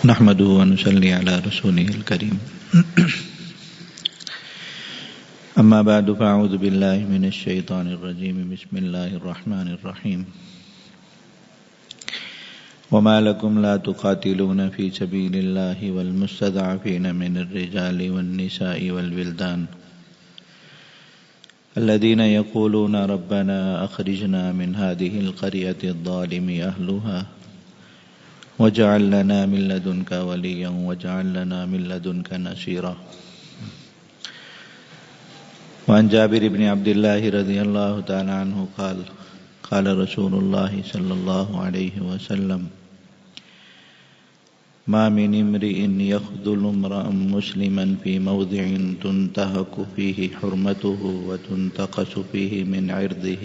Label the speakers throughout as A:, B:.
A: نحمده ونصلي على رسوله الكريم أما بعد فأعوذ بالله من الشيطان الرجيم بسم الله الرحمن الرحيم وما لكم لا تقاتلون في سبيل الله والمستضعفين من الرجال والنساء والولدان الذين يقولون ربنا أخرجنا من هذه القرية الظالم أهلها واجعل لنا من لدنك وليا واجعل لنا من لدنك نصيرا. وعن جابر بن عبد الله رضي الله تعالى عنه قال قال رسول الله صلى الله عليه وسلم ما من امرئ يخذل امرأ مسلما في موضع تنتهك فيه حرمته وتنتقص فيه من عرضه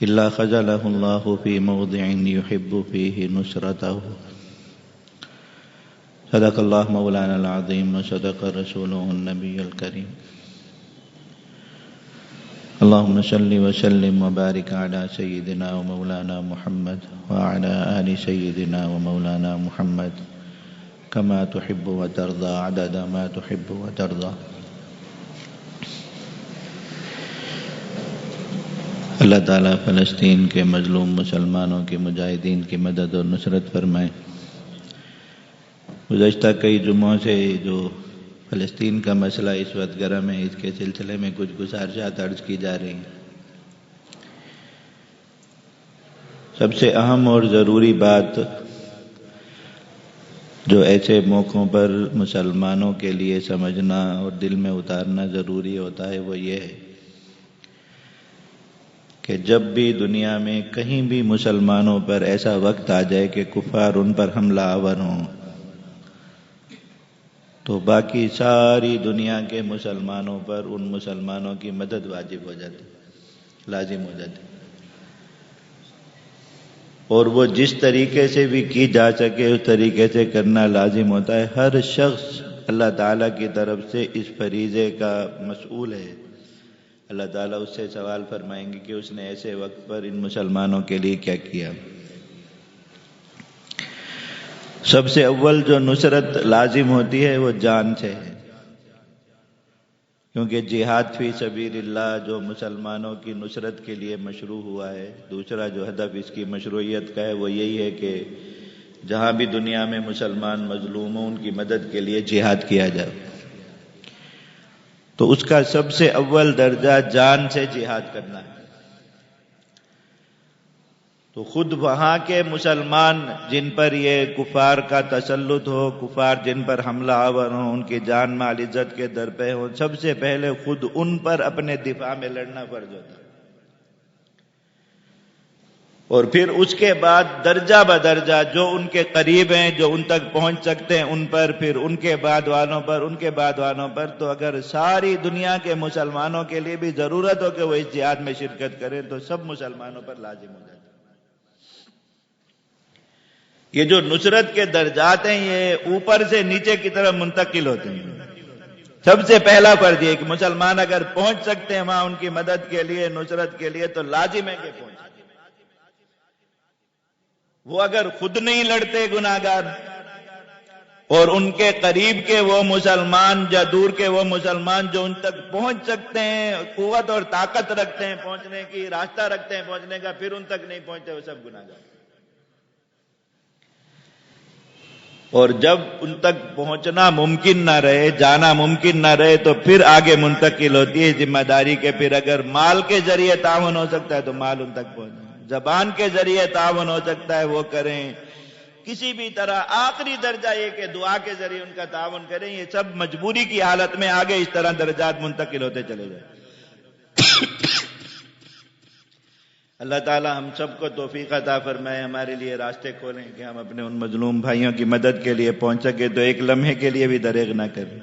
A: إلا خذله الله في موضع يحب فيه نصرته. صدق الله مولانا العظيم وصدق رسوله النبي الكريم. اللهم صل وسلم وبارك على سيدنا ومولانا محمد وعلى آل سيدنا ومولانا محمد كما تحب وترضى عدد ما تحب وترضى. اللہ تعالیٰ فلسطین کے مظلوم مسلمانوں کے مجاہدین کی مدد اور نصرت فرمائے. گزشتہ کئی جمعوں سے جو فلسطین کا مسئلہ اس وقت گرم ہے، اس کے سلسلے میں کچھ گزارشات عرض کی جا رہی ہیں. سب سے اہم اور ضروری بات جو ایسے موقعوں پر مسلمانوں کے لیے سمجھنا اور دل میں اتارنا ضروری ہوتا ہے وہ یہ ہے کہ جب بھی دنیا میں کہیں بھی مسلمانوں پر ایسا وقت آ جائے کہ کفار ان پر حملہ آور ہوں تو باقی ساری دنیا کے مسلمانوں پر ان مسلمانوں کی مدد واجب ہو جاتی، لازم ہو جاتی، اور وہ جس طریقے سے بھی کی جا سکے اس طریقے سے کرنا لازم ہوتا ہے. ہر شخص اللہ تعالیٰ کی طرف سے اس فریضے کا مسئول ہے. اللہ تعالیٰ اس سے سوال فرمائیں گے کہ اس نے ایسے وقت پر ان مسلمانوں کے لیے کیا کیا. سب سے اول جو نصرت لازم ہوتی ہے وہ جان سے ہے، کیونکہ جہاد فی سبیل اللہ جو مسلمانوں کی نصرت کے لیے مشروع ہوا ہے. دوسرا جو ہدف اس کی مشروعیت کا ہے وہ یہی ہے کہ جہاں بھی دنیا میں مسلمان مظلوم ہوں ان کی مدد کے لیے جہاد کیا جائے. تو اس کا سب سے اول درجہ جان سے جہاد کرنا ہے. تو خود وہاں کے مسلمان جن پر یہ کفار کا تسلط ہو، کفار جن پر حملہ آور ہوں، ان کی جان مال عزت کے درپے ہوں، سب سے پہلے خود ان پر اپنے دفاع میں لڑنا فرض ہوتا ہے. اور پھر اس کے بعد درجہ بدرجہ جو ان کے قریب ہیں، جو ان تک پہنچ سکتے ہیں ان پر، پھر ان کے بعد والوں پر، ان کے بعد والوں پر. تو اگر ساری دنیا کے مسلمانوں کے لیے بھی ضرورت ہو کہ وہ اس جہاد میں شرکت کریں تو سب مسلمانوں پر لازم ہو جاتا ہے. یہ جو نصرت کے درجات ہیں یہ اوپر سے نیچے کی طرف منتقل ہوتے ہیں. سب سے پہلا فرض یہ کہ مسلمان اگر پہنچ سکتے ہیں وہاں ان کی مدد کے لیے، نصرت کے لیے، تو لازم ہے کہ پہنچیں. وہ اگر خود نہیں لڑتے گناہگار اور ان کے قریب کے وہ مسلمان یا دور کے وہ مسلمان جو ان تک پہنچ سکتے ہیں، قوت اور طاقت رکھتے ہیں پہنچنے کی، راستہ رکھتے ہیں پہنچنے کا، پھر ان تک نہیں پہنچتے وہ سب گناہگار. اور جب ان تک پہنچنا ممکن نہ رہے، جانا ممکن نہ رہے، تو پھر آگے منتقل ہوتی ہے ذمہ داری کے. پھر اگر مال کے ذریعے تعاون ہو سکتا ہے تو مال ان تک پہنچے، زبان کے ذریعے تعاون ہو سکتا ہے وہ کریں، کسی بھی طرح. آخری درجہ یہ کہ دعا کے ذریعے ان کا تعاون کریں. یہ سب مجبوری کی حالت میں آگے اس طرح درجات منتقل ہوتے چلے جائیں. اللہ تعالیٰ ہم سب کو توفیق عطا فرمائے، ہمارے لیے راستے کھولیں کہ ہم اپنے ان مظلوم بھائیوں کی مدد کے لیے پہنچ سکے تو ایک لمحے کے لیے بھی دریغ نہ کریں.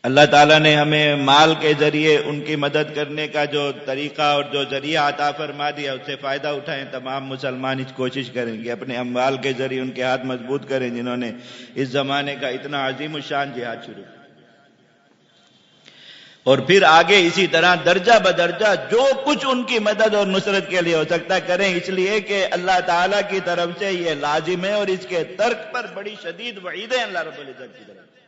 A: اللہ تعالیٰ نے ہمیں مال کے ذریعے ان کی مدد کرنے کا جو طریقہ اور جو ذریعہ عطا فرما دیا اس سے فائدہ اٹھائیں. تمام مسلمان اس کوشش کریں کہ اپنے اموال کے ذریعے ان کے ہاتھ مضبوط کریں جنہوں نے اس زمانے کا اتنا عظیم الشان جہاد شروع کیا. اور پھر آگے اسی طرح درجہ بدرجہ جو کچھ ان کی مدد اور نصرت کے لیے ہو سکتا ہے کریں، اس لیے کہ اللہ تعالیٰ کی طرف سے یہ لازم ہے اور اس کے ترک پر بڑی شدید وعیدیں اللہ رب العزت کی طرف سے۔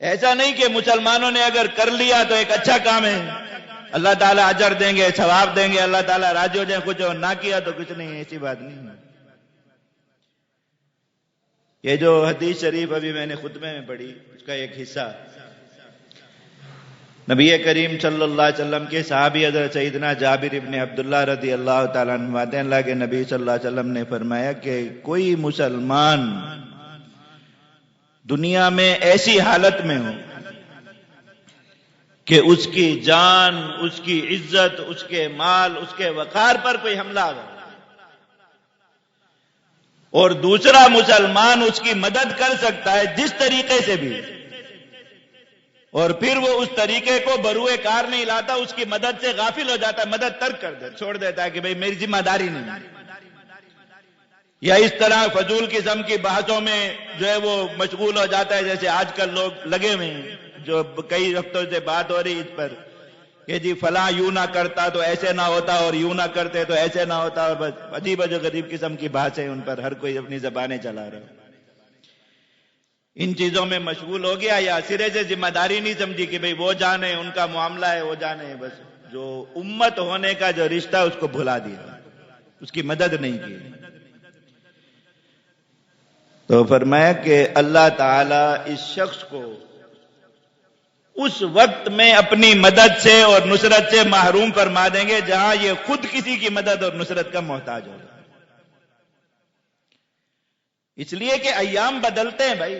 A: ایسا نہیں کہ مسلمانوں نے اگر کر لیا تو ایک اچھا کام ہے، اللہ تعالیٰ اجر دیں گے، ثواب دیں گے، اللہ تعالیٰ راضی ہو جائیں کچھ، اور نہ کیا تو کچھ نہیں، ایسی بات نہیں ہے۔ یہ جو حدیث شریف ابھی میں نے خطبے میں پڑھی، اس کا ایک حصہ نبی کریم صلی اللہ علیہ وسلم کے صحابی حضرت سیدنا جابر ابن عبداللہ رضی اللہ تعالیٰ عنہ، اللہ کے نبی صلی اللہ علیہ وسلم نے فرمایا کہ کوئی مسلمان دنیا میں ایسی حالت میں ہو کہ اس کی جان، اس کی عزت، اس کے مال، اس کے وقار پر کوئی حملہ ہو اور دوسرا مسلمان اس کی مدد کر سکتا ہے جس طریقے سے بھی، اور پھر وہ اس طریقے کو بروئے کار نہیں لاتا، اس کی مدد سے غافل ہو جاتا ہے، مدد ترک کر دے، چھوڑ دیتا ہے کہ بھئی میری ذمہ داری نہیں ہے، یا اس طرح فضول قسم کی بحثوں میں جو ہے وہ مشغول ہو جاتا ہے، جیسے آج کل لوگ لگے ہوئے ہیں، جو کئی ہفتوں سے بات ہو رہی اس پر کہ جی فلاں یوں نہ کرتا تو ایسے نہ ہوتا، اور یوں نہ کرتے تو ایسے نہ ہوتا، اور بس عجیب و غریب قسم کی باتیں ان پر ہر کوئی اپنی زبانیں چلا رہا ہے۔ ان چیزوں میں مشغول ہو گیا یا سرے سے ذمہ داری نہیں سمجھی کہ بھئی وہ جانے، ان کا معاملہ ہے، وہ جانے، بس جو امت ہونے کا جو رشتہ اس کو بھلا دیا، اس کی مدد نہیں کی۔ تو فرمایا کہ اللہ تعالیٰ اس شخص کو اس وقت میں اپنی مدد سے اور نصرت سے محروم فرما دیں گے جہاں یہ خود کسی کی مدد اور نصرت کا محتاج ہوگا۔ اس لیے کہ ایام بدلتے ہیں بھائی،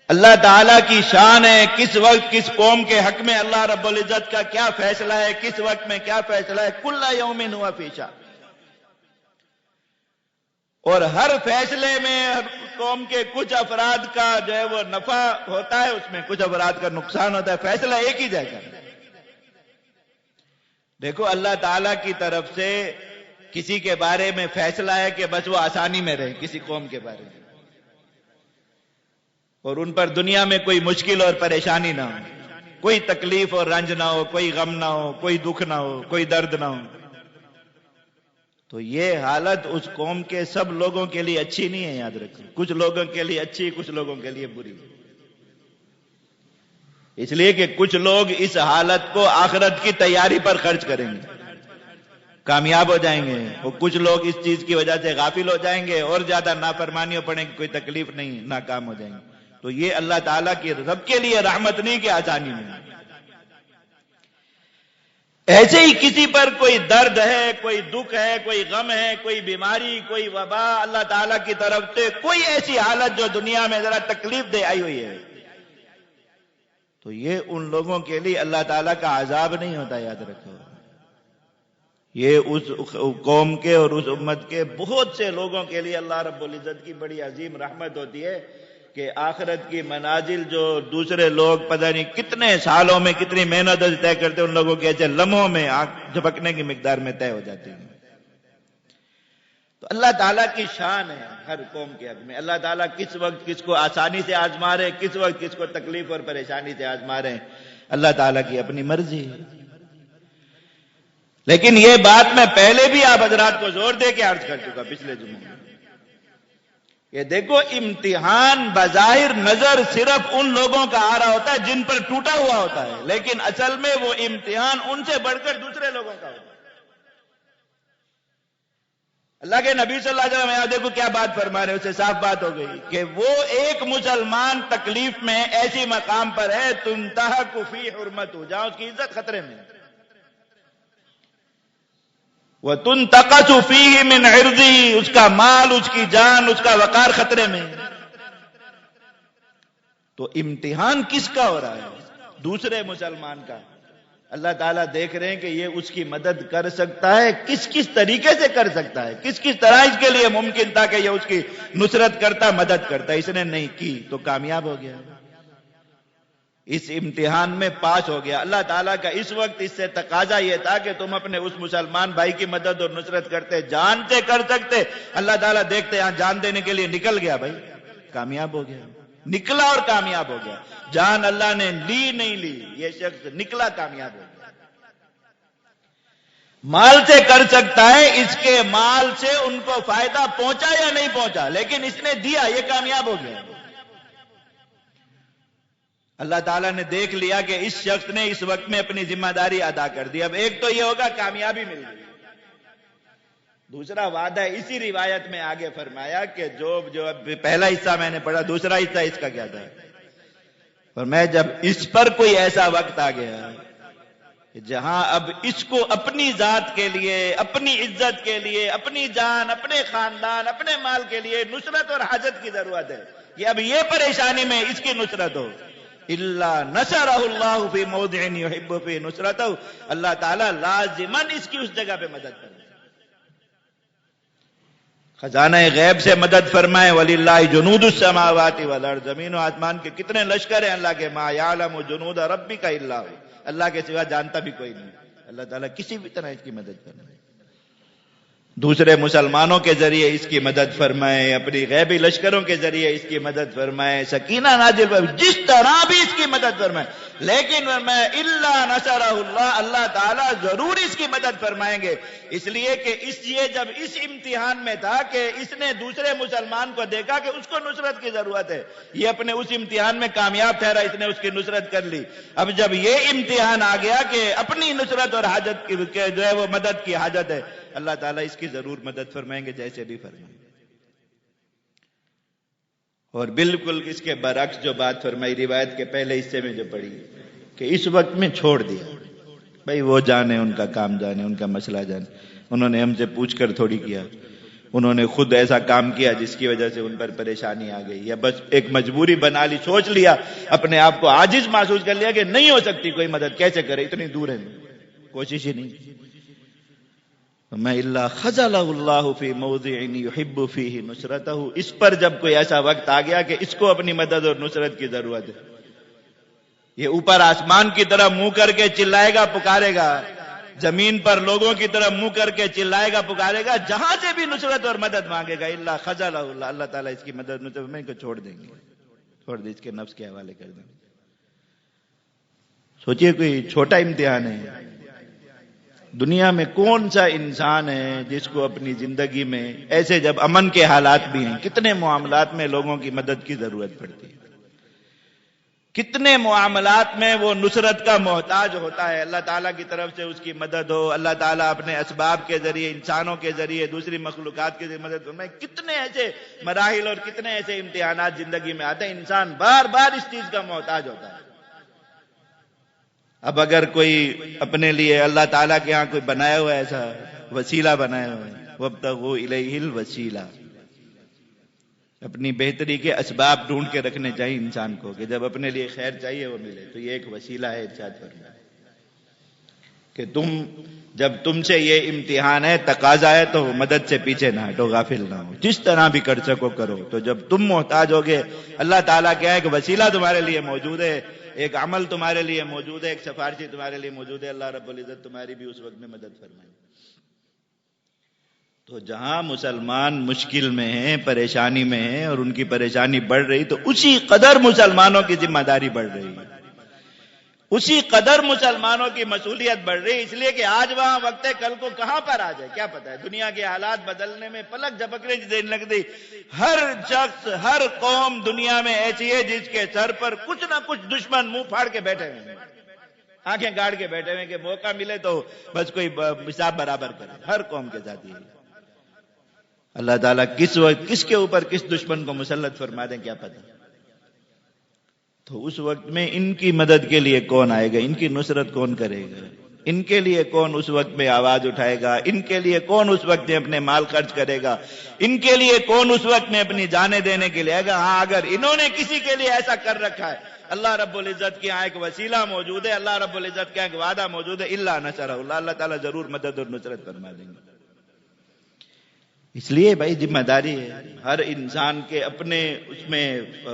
A: اللہ تعالیٰ کی شان ہے، کس وقت کس قوم کے حق میں اللہ رب العزت کا کیا فیصلہ ہے، کس وقت میں کیا فیصلہ ہے، کل یوم ہوا فی شأن، اور ہر فیصلے میں ہر قوم کے کچھ افراد کا جو ہے وہ نفع ہوتا ہے، اس میں کچھ افراد کا نقصان ہوتا ہے، فیصلہ ایک ہی جائے گا۔ دیکھو اللہ تعالیٰ کی طرف سے کسی کے بارے میں فیصلہ ہے کہ بس وہ آسانی میں رہے، کسی قوم کے بارے میں، اور ان پر دنیا میں کوئی مشکل اور پریشانی نہ ہو، کوئی تکلیف اور رنج نہ ہو، کوئی غم نہ ہو، کوئی دکھ نہ ہو، کوئی درد نہ ہو، تو یہ حالت اس قوم کے سب لوگوں کے لیے اچھی نہیں ہے، یاد رکھو، کچھ لوگوں کے لیے اچھی، کچھ لوگوں کے لیے بری، اس لیے کہ کچھ لوگ اس حالت کو آخرت کی تیاری پر خرچ کریں گے، کامیاب ہو جائیں گے، اور کچھ لوگ اس چیز کی وجہ سے غافل ہو جائیں گے اور زیادہ نافرمانیوں پڑیں گے، کوئی تکلیف نہیں، ناکام ہو جائیں گے۔ تو یہ اللہ تعالیٰ کی رب کے لیے رحمت نہیں کہ آسانی میں۔ ایسے ہی کسی پر کوئی درد ہے، کوئی دکھ ہے، کوئی غم ہے، کوئی بیماری، کوئی وبا، اللہ تعالیٰ کی طرف سے کوئی ایسی حالت جو دنیا میں ذرا تکلیف دے آئی ہوئی ہے، تو یہ ان لوگوں کے لیے اللہ تعالیٰ کا عذاب نہیں ہوتا، یاد رکھو، یہ اس قوم کے اور اس امت کے بہت سے لوگوں کے لیے اللہ رب العزت کی بڑی عظیم رحمت ہوتی ہے کہ آخرت کی منازل جو دوسرے لوگ پتہ نہیں کتنے سالوں میں کتنی محنت سے طے کرتے، ان لوگوں کے ایسے لمحوں میں آنکھ جھپکنے کی مقدار میں طے ہو جاتی ہیں۔ تو اللہ تعالیٰ کی شان ہے ہر قوم کے حق میں، اللہ تعالیٰ کس وقت کس کو آسانی سے آزما رہے، کس وقت کس کو تکلیف اور پریشانی سے آزما رہے، اللہ تعالیٰ کی اپنی مرضی ہے۔ لیکن یہ بات میں پہلے بھی آپ حضرات کو زور دے کے عرض کر چکا پچھلے جمعے میں، یہ دیکھو امتحان بظاہر نظر صرف ان لوگوں کا آ رہا ہوتا ہے جن پر ٹوٹا ہوا ہوتا ہے، لیکن اصل میں وہ امتحان ان سے بڑھ کر دوسرے لوگوں کا ہوتا ہے۔ اللہ کے نبی صلی اللہ علیہ وسلم یہاں دیکھو کیا بات فرما رہے، اسے صاف بات ہو گئی کہ وہ ایک مسلمان تکلیف میں ایسی مقام پر ہے تنتہک فی حرمتہ، جہاں اس کی عزت خطرے میں، وَتُنْتَقَصُ فِيهِ مِنْ عِرْضِهِ، اس کا مال، اس کی جان، اس کا وقار خطرے میں۔ تو امتحان کس کا ہو رہا ہے؟ دوسرے مسلمان کا۔ اللہ تعالیٰ دیکھ رہے ہیں کہ یہ اس کی مدد کر سکتا ہے، کس کس طریقے سے کر سکتا ہے، کس کس طرح اس کے لیے ممکن تھا کہ یہ اس کی نصرت کرتا، مدد کرتا، اس نے نہیں کی تو کامیاب ہو گیا، اس امتحان میں پاس ہو گیا۔ اللہ تعالیٰ کا اس وقت اس سے تقاضا یہ تھا کہ تم اپنے اس مسلمان بھائی کی مدد اور نصرت کرتے، جان سے کر سکتے، اللہ تعالیٰ دیکھتے یہاں جان دینے کے لیے نکل گیا، بھائی کامیاب ہو گیا، نکلا اور کامیاب ہو گیا. جان اللہ نے لی نہیں لی, یہ شخص نکلا کامیاب ہو گیا. مال سے کر سکتا ہے, اس کے مال سے ان کو فائدہ پہنچا یا نہیں پہنچا, لیکن اس نے دیا, یہ کامیاب ہو گیا. اللہ تعالیٰ نے دیکھ لیا کہ اس شخص نے اس وقت میں اپنی ذمہ داری ادا کر دی. اب ایک تو یہ ہوگا کامیابی مل گئی, دوسرا وعدہ اسی روایت میں آگے فرمایا کہ جو پہلا حصہ میں نے پڑھا, دوسرا حصہ اس کا کیا تھا, اور میں جب اس پر کوئی ایسا وقت آ گیا جہاں اب اس کو اپنی ذات کے لیے, اپنی عزت کے لیے, اپنی جان, اپنے خاندان, اپنے مال کے لیے نصرت اور حاجت کی ضرورت ہے, کہ اب یہ پریشانی میں اس کی نصرت ہو. الا نصرہ اللہ فی موضع یحب فی نصرتہ, اللہ تعالیٰ لازماً اس کی اس جگہ پہ مدد کرے. خزانہ غیب سے مدد فرمائے, وَلِلَّهِ جُنُودُ السَّمَاوَاتِ وَالْأَرْضِ, زمین و آسمان کے کتنے لشکر ہیں اللہ کے, مَا يَعْلَمُ جُنُودَ رَبِّكَ إِلَّا هُوَ, اللہ کے سوا جانتا بھی کوئی نہیں. اللہ تعالیٰ کسی بھی طرح اس کی مدد فرمائے, دوسرے مسلمانوں کے ذریعے اس کی مدد فرمائے, اپنی غیبی لشکروں کے ذریعے اس کی مدد فرمائے, سکینہ نازل فرمائے, جس طرح بھی اس کی مدد فرمائے. لیکن میں الا نصرہ اللہ, اللہ تعالیٰ ضرور اس کی مدد فرمائیں گے, اس لیے کہ یہ جب اس امتحان میں تھا کہ اس نے دوسرے مسلمان کو دیکھا کہ اس کو نصرت کی ضرورت ہے, یہ اپنے اس امتحان میں کامیاب ٹھہرا, اس نے اس کی نصرت کر لی. اب جب یہ امتحان آ گیا کہ اپنی نصرت اور حاجت کی جو ہے وہ مدد کی حاجت ہے, اللہ تعالیٰ اس کی ضرور مدد فرمائیں گے جیسے بھی فرمائیں. اور بالکل اس کے برعکس جو بات فرمائی روایت کے پہلے حصے میں جو پڑھی کہ اس وقت میں چھوڑ دیا, بھائی وہ جانے, ان کا کام جانے, ان کا مسئلہ جانے, انہوں نے ہم سے پوچھ کر تھوڑی کیا, انہوں نے خود ایسا کام کیا جس کی وجہ سے ان پر پریشانی آ گئی, یا بس ایک مجبوری بنا لی, سوچ لیا, اپنے آپ کو عاجز محسوس کر لیا کہ نہیں ہو سکتی کوئی مدد, کیسے کرے, اتنی دور ہے, کوشش ہی نہیں. میں الا خذلہ اللہ فی موضع یحب فیہ نصرتہ, اس پر جب کوئی ایسا وقت آ گیا کہ اس کو اپنی مدد اور نصرت کی ضرورت ہے, یہ اوپر آسمان کی طرف منہ کر کے چلائے گا, پکارے گا, زمین پر لوگوں کی طرف منہ کر کے چلائے گا, پکارے گا, جہاں سے بھی نصرت اور مدد مانگے گا, الا خذلہ اللہ, اللہ تعالیٰ اس کی مدد نصرت میں کو چھوڑ دیں گے, چھوڑ دیں, اس کے نفس کے حوالے کر دیں گے. سوچئے کوئی چھوٹا امتحان ہے. دنیا میں کون سا انسان ہے جس کو اپنی زندگی میں ایسے جب امن کے حالات بھی ہیں, کتنے معاملات میں لوگوں کی مدد کی ضرورت پڑتی ہے, کتنے معاملات میں وہ نصرت کا محتاج ہوتا ہے, اللہ تعالیٰ کی طرف سے اس کی مدد ہو, اللہ تعالیٰ اپنے اسباب کے ذریعے, انسانوں کے ذریعے, دوسری مخلوقات کے ذریعے مدد فرمائے. کتنے ایسے مراحل اور کتنے ایسے امتحانات زندگی میں آتے ہیں, انسان بار بار اس چیز کا محتاج ہوتا ہے. اب اگر کوئی اپنے لیے اللہ تعالیٰ کے ہاں کوئی بنایا ہوا ایسا وسیلہ بنایا ہوا ہے, وابتغوا الیہ الوسیلہ, اپنی بہتری کے اسباب ڈھونڈ کے رکھنے چاہیے انسان کو, کہ جب اپنے لیے خیر چاہیے وہ ملے. تو یہ ایک وسیلہ ہے ارشاد فرمایا کہ جب تم سے یہ امتحان ہے, تقاضا ہے, تو مدد سے پیچھے نہ ہٹو, غافل نہ ہو, جس طرح بھی کر سکو کرو. تو جب تم محتاج ہوگے, اللہ تعالیٰ کیا ہے کہ وسیلہ تمہارے لیے موجود ہے, ایک عمل تمہارے لیے موجود ہے, ایک سفارشی تمہارے لیے موجود ہے, اللہ رب العزت تمہاری بھی اس وقت میں مدد فرمائے. تو جہاں مسلمان مشکل میں ہیں, پریشانی میں ہیں, اور ان کی پریشانی بڑھ رہی, تو اسی قدر مسلمانوں کی ذمہ داری بڑھ رہی ہے, اسی قدر مسلمانوں کی مسئولیت بڑھ رہی ہے. اس لیے کہ آج وہاں وقت ہے, کل کو کہاں پر آ جائے کیا پتا ہے. دنیا کے حالات بدلنے میں پلک جھپکنے کی دیر لگتی. ہر شخص, ہر قوم دنیا میں ایسی ہے جس کے سر پر کچھ نہ کچھ دشمن منہ پھاڑ کے بیٹھے ہوئے, آنکھیں گاڑ کے بیٹھے ہوئے, کہ موقع ملے تو بس کوئی حساب برابر کرے. ہر قوم کے ساتھ یہ اللہ تعالیٰ کس وقت کس کے اوپر کس دشمن کو مسلط فرما دیں کیا پتا. تو اس وقت میں ان کی مدد کے لیے کون آئے گا, ان کی نصرت کون کرے گا, ان کے لیے کون اس وقت میں آواز اٹھائے گا, ان کے لیے کون اس وقت میں اپنے مال خرچ کرے گا, ان کے لیے کون اس وقت میں اپنی جانیں دینے کے لیے آئے گا. ہاں, اگر انہوں نے کسی کے لیے ایسا کر رکھا ہے, اللہ رب العزت کے یہاں ایک وسیلہ موجود ہے, اللہ رب العزت کے یہاں ایک وعدہ موجود ہے, الا نصرہ اللہ, اللہ تعالیٰ ضرور مدد اور نصرت فرما دیں گے. اس لیے بھائی ذمہ داری ہے ہر انسان کے اپنے اس میں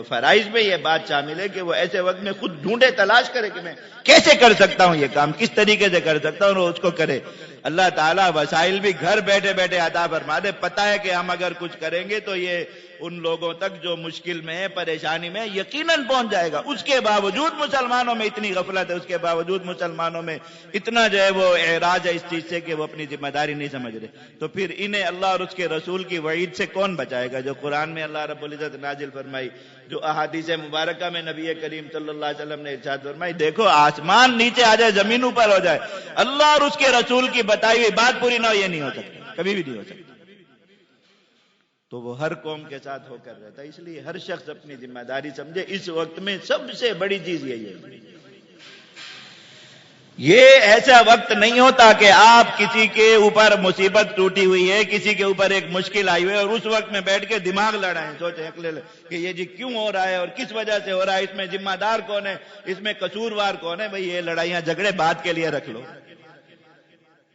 A: فرائض میں یہ بات شامل ہے کہ وہ ایسے وقت میں خود ڈھونڈے, تلاش کرے کہ میں کیسے کر سکتا ہوں یہ کام, کس طریقے سے کر سکتا ہوں, اور اس کو کرے. اللہ تعالیٰ وسائل بھی گھر بیٹھے بیٹھے عطا فرما دے. پتہ ہے کہ ہم اگر کچھ کریں گے تو یہ ان لوگوں تک جو مشکل میں ہے، پریشانی میں یقیناً پہنچ جائے گا. اس کے باوجود مسلمانوں میں اتنی غفلت ہے، اس کے باوجود مسلمانوں میں اتنا جو ہے وہ اعراض ہے اس چیز سے کہ وہ اپنی ذمہ داری نہیں سمجھ رہے. تو پھر انہیں اللہ اور اس کے رسول کی وعید سے کون بچائے گا؟ جو قرآن میں اللہ رب العزت نازل فرمائی، جو احادیث مبارکہ میں نبی کریم صلی اللہ علیہ وسلم نے ارشاد فرمائی، دیکھو آسمان نیچے آ جائے، زمین اوپر ہو جائے، اللہ اور اس کے رسول کی بتائی ہوئی بات پوری نہ ہو، یہ نہیں ہو سکتا، کبھی بھی نہیں ہو سکتا. تو وہ ہر قوم کے ساتھ ہو کر رہتا ہے. اس لیے ہر شخص اپنی ذمہ داری سمجھے. اس وقت میں سب سے بڑی چیز یہی ہے. یہ ایسا وقت نہیں ہوتا کہ آپ کسی کے اوپر مصیبت ٹوٹی ہوئی ہے، کسی کے اوپر ایک مشکل آئی ہوئی ہے اور اس وقت میں بیٹھ کے دماغ لڑائیں، سوچیں کہ یہ جی کیوں ہو رہا ہے اور کس وجہ سے ہو رہا ہے، اس میں ذمہ دار کون ہے، اس میں قصوروار کون ہے. بھئی یہ لڑائیاں جھگڑے بعد کے لیے رکھ لو.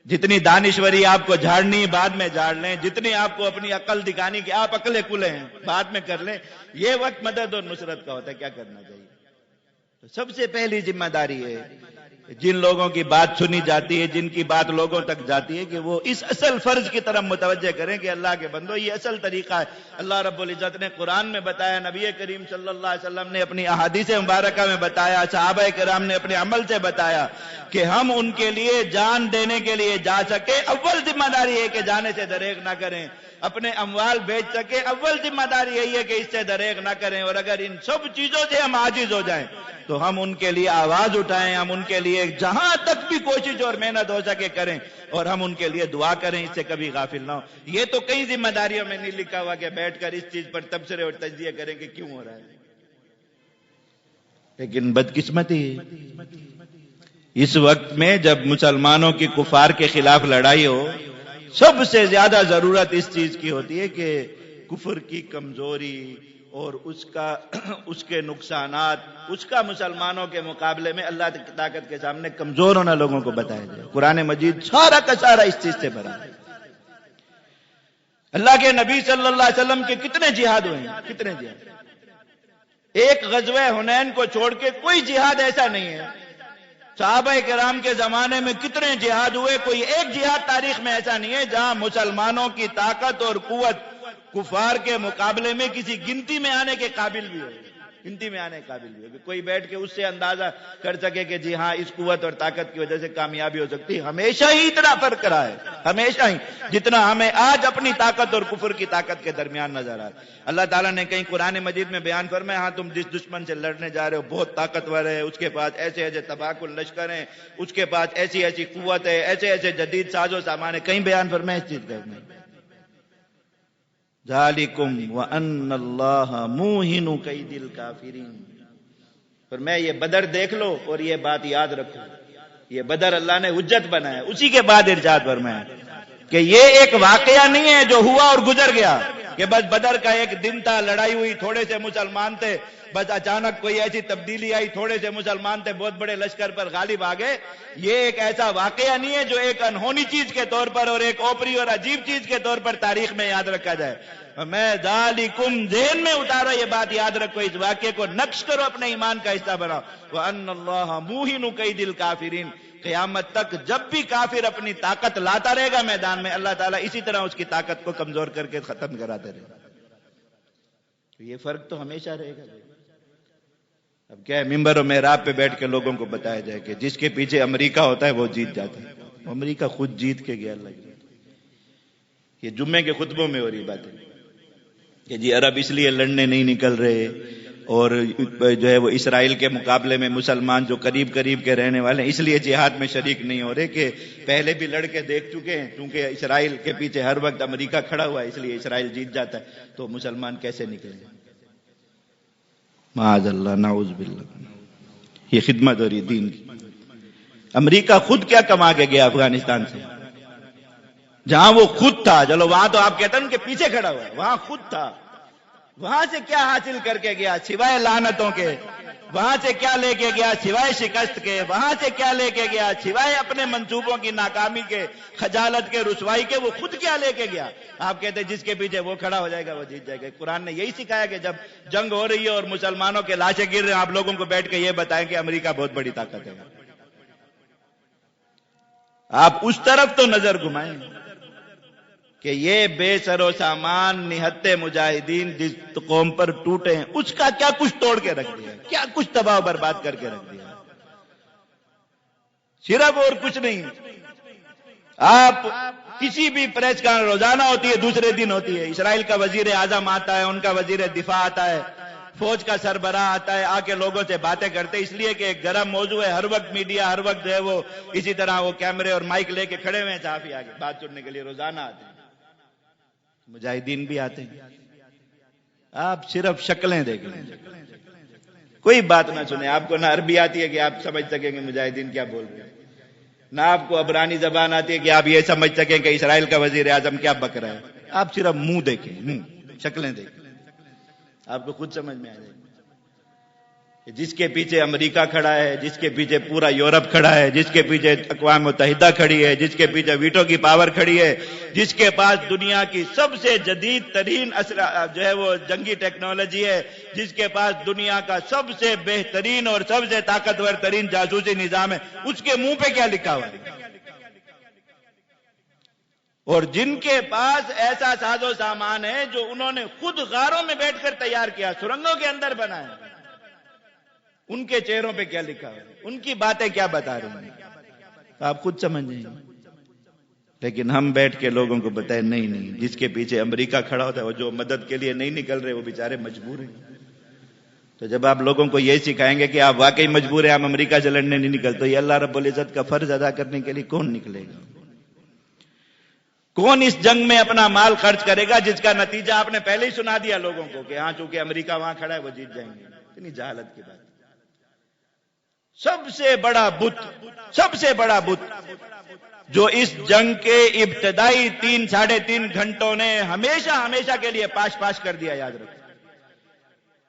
A: جتنی دانشوری آپ کو جھاڑنی بعد میں جھاڑ لیں، جتنی آپ کو اپنی عقل دکھانی کہ آپ عقلے کلے ہیں بعد میں کر لیں. یہ وقت مدد اور نصرت کا ہوتا ہے. کیا کرنا چاہیے؟ تو سب سے پہلی ذمہ داری ہے جن لوگوں کی بات سنی جاتی ہے، جن کی بات لوگوں تک جاتی ہے، کہ وہ اس اصل فرض کی طرف متوجہ کریں کہ اللہ کے بندو یہ اصل طریقہ ہے. اللہ رب العزت نے قرآن میں بتایا، نبی کریم صلی اللہ علیہ وسلم نے اپنی احادیث مبارکہ میں بتایا، صحابہ کرام نے اپنے عمل سے بتایا کہ ہم ان کے لیے جان دینے کے لیے جا سکے. اول ذمہ داری ہے کہ جانے سے دریغ نہ کریں. اپنے اموال بیچ سکے، اول ذمہ داری یہی ہے کہ اس سے دریغ نہ کریں. اور اگر ان سب چیزوں سے ہم عاجز ہو جائیں تو ہم ان کے لیے آواز اٹھائیں، ہم ان کے لیے جہاں تک بھی کوشش اور محنت ہو سکے کریں، اور ہم ان کے لیے دعا کریں، اس سے کبھی غافل نہ ہو. یہ تو کئی ذمہ داریوں میں نہیں لکھا ہوا کہ بیٹھ کر اس چیز پر تبصرے اور تجزیہ کریں کہ کیوں ہو رہا ہے. لیکن بدقسمتی اس وقت میں جب مسلمانوں کی کفار کے خلاف لڑائی ہو، سب سے زیادہ ضرورت اس چیز کی ہوتی ہے کہ کفر کی کمزوری اور اس کے نقصانات، اس کا مسلمانوں کے مقابلے میں اللہ کی طاقت کے سامنے کمزور ہونا لوگوں کو بتایا جائے. قرآن مجید سارا کا سارا اس چیز سے بھرا ہے. اللہ کے نبی صلی اللہ علیہ وسلم کے کتنے جہاد ہوئے ہیں، کتنے جہاد. ایک غزوہ حنین کو چھوڑ کے کوئی جہاد ایسا نہیں ہے. صحابہ کرام کے زمانے میں کتنے جہاد ہوئے، کوئی ایک جہاد تاریخ میں ایسا نہیں ہے جہاں مسلمانوں کی طاقت اور قوت کفار کے مقابلے میں کسی گنتی میں آنے کے قابل بھی ہو. گنتی میں آنے کے قابل بھی ہو، کوئی بیٹھ کے اس سے اندازہ کر سکے کہ جی ہاں اس قوت اور طاقت کی وجہ سے کامیابی ہو سکتی ہے. ہمیشہ ہی اتنا فرق رہا ہے، ہمیشہ ہی جتنا ہمیں آج اپنی طاقت اور کفر کی طاقت کے درمیان نظر آ رہا ہے. اللہ تعالیٰ نے کہیں قرآن مجید میں بیان فرمایا، ہاں تم جس دشمن سے لڑنے جا رہے ہو بہت طاقتور ہے، اس کے پاس ایسے ایسے تباہ لشکر ہیں، اس کے پاس ایسی ایسی قوت ہے، ایسے ایسے جدید ساز و سامان ہے. کہیں بیان فرمایا اس چیز کا نہیں. ذالکم وان اللہ موہن کید الکافرین. اور میں یہ بدر دیکھ لو اور یہ بات یاد رکھو، یہ بدر اللہ نے حجت بنایا. اسی کے بعد ارشاد فرمایا کہ یہ ایک واقعہ نہیں ہے جو ہوا اور گزر گیا، کہ بس بدر کا ایک دن تھا، لڑائی ہوئی، تھوڑے سے مسلمان تھے، بس اچانک کوئی ایسی تبدیلی آئی، تھوڑے سے مسلمان تھے، بہت بڑے لشکر پر غالب آ گئے. یہ ایک ایسا واقعہ نہیں ہے جو ایک انہونی چیز کے طور پر اور ایک اوپری اور عجیب چیز کے طور پر تاریخ میں یاد رکھا جائے. میں ذالکم ذہن میں اتارو، یہ بات یاد رکھو، اس واقعے کو نقش کرو، اپنے ایمان کا حصہ بناؤ. وَأَنَّ اللَّهَ مُوهِنُ كَيْدِ الْكَافِرِينَ. قیامت تک جب بھی کافر اپنی طاقت لاتا رہے گا میدان میں، اللہ تعالیٰ اسی طرح اس کی طاقت کو کمزور کر کے ختم کراتے رہے گا. یہ فرق تو ہمیشہ رہے گا. اب کیا ہے، ممبر و محراب پہ بیٹھ کے لوگوں کو بتایا جائے کہ جس کے پیچھے امریکہ ہوتا ہے وہ جیت جاتا ہے. امریکہ خود جیت کے گیا. یہ جمعے کے خطبوں میں ہو رہی بات ہے کہ جی عرب اس لیے لڑنے نہیں نکل رہے، اور جو ہے وہ اسرائیل کے مقابلے میں مسلمان جو قریب قریب کے رہنے والے ہیں اس لیے جہاد میں شریک نہیں ہو رہے کہ پہلے بھی لڑ کے دیکھ چکے ہیں، کیونکہ اسرائیل کے پیچھے ہر وقت امریکہ کھڑا ہوا ہے اس لیے اسرائیل جیت جاتا ہے، تو مسلمان کیسے نکلیں. معاذ اللہ، نعوذ باللہ. یہ خدمت ہو رہی دین کی. امریکہ خود کیا کما کے گیا افغانستان سے، جہاں وہ خود تھا. چلو وہاں تو آپ کہتے ہیں ان کے پیچھے کھڑا ہوا ہے، وہاں خود تھا. وہاں سے کیا حاصل کر کے گیا سوائے لعنتوں کے؟ وہاں سے کیا لے کے گیا سوائے شکست کے؟ وہاں سے کیا لے کے گیا سوائے اپنے منصوبوں کی ناکامی کے، خجالت کے، رسوائی کے؟ وہ خود کیا لے کے گیا؟ آپ کہتے ہیں جس کے پیچھے وہ کھڑا ہو جائے گا وہ جیت جائے گا. قرآن نے یہی سکھایا کہ جب جنگ ہو رہی ہے اور مسلمانوں کے لاشیں گر رہے ہیں، آپ لوگوں کو بیٹھ کے یہ بتائیں کہ امریکہ بہت بڑی طاقت ہے. آپ اس طرف تو نظر گھمائیں کہ یہ بے سر و سامان نہتے مجاہدین جس قوم پر ٹوٹے ہیں، اس کا کیا کچھ توڑ کے رکھ دیا، کیا کچھ تباہ و برباد کر کے رکھ دیا، صرف اور کچھ نہیں۔ آپ کسی بھی پریس کانفرنس روزانہ ہوتی ہے، دوسرے دن ہوتی ہے، اسرائیل کا وزیر اعظم آتا ہے، ان کا وزیر دفاع آتا ہے، فوج کا سربراہ آتا ہے، آ کے لوگوں سے باتیں کرتے، اس لیے کہ ایک گرم موضوع ہے، ہر وقت میڈیا، ہر وقت جو ہے وہ اسی طرح وہ کیمرے اور مائک لے کے کھڑے ہوئے ہیں، صحافی آگے بات سننے کے لیے روزانہ آتے ہیں، مجاہدین بھی آتے ہیں۔ آپ صرف شکلیں دیکھ لیں، کوئی بات نہ سنیں، آپ کو نہ عربی آتی ہے کہ آپ سمجھ سکیں گے مجاہدین کیا بول رہے ہیں، نہ آپ کو عبرانی زبان آتی ہے کہ آپ یہ سمجھ سکیں کہ اسرائیل کا وزیر اعظم کیا بک رہا ہے۔ آپ صرف منہ دیکھیں، منہ، شکلیں دیکھیں، آپ کو خود سمجھ میں آ جائے گا کہ جس کے پیچھے امریکہ کھڑا ہے، جس کے پیچھے پورا یورپ کھڑا ہے، جس کے پیچھے اقوام متحدہ کھڑی ہے، جس کے پیچھے ویٹو کی پاور کھڑی ہے، جس کے پاس دنیا کی سب سے جدید ترین جو ہے وہ جنگی ٹیکنالوجی ہے، جس کے پاس دنیا کا سب سے بہترین اور سب سے طاقتور ترین جاسوسی نظام ہے، اس کے منہ پہ کیا لکھا ہوا ہے؟ اور جن کے پاس ایسا ساز و سامان ہے جو انہوں نے خود غاروں میں بیٹھ کر تیار کیا، سرنگوں کے اندر بنایا، ان کے چہروں پہ کیا لکھا ہے، ان کی باتیں کیا بتا رہی ہیں، آپ خود سمجھ جائیں گے۔ لیکن ہم بیٹھ کے لوگوں کو بتائیں نہیں، جس کے پیچھے امریکہ کھڑا ہوتا ہے، وہ جو مدد کے لیے نہیں نکل رہے وہ بیچارے مجبور ہیں۔ تو جب آپ لوگوں کو یہ سکھائیں گے کہ آپ واقعی مجبور ہیں، آپ امریکہ سے لڑنے نہیں نکلتے، تو یہ اللہ رب العزت کا فرض ادا کرنے کے لیے کون نکلے گا؟ کون اس جنگ میں اپنا مال خرچ کرے گا جس کا نتیجہ آپ نے پہلے ہی سنا دیا لوگوں کو کہ ہاں چونکہ امریکہ وہاں کھڑا ہے وہ جیت جائیں گے؟ اتنی جہالت کی بات۔ سب سے بڑا بت جو اس جنگ کے ابتدائی 3-3.5 گھنٹوں نے ہمیشہ کے لیے پاش کر دیا، یاد رکھیں۔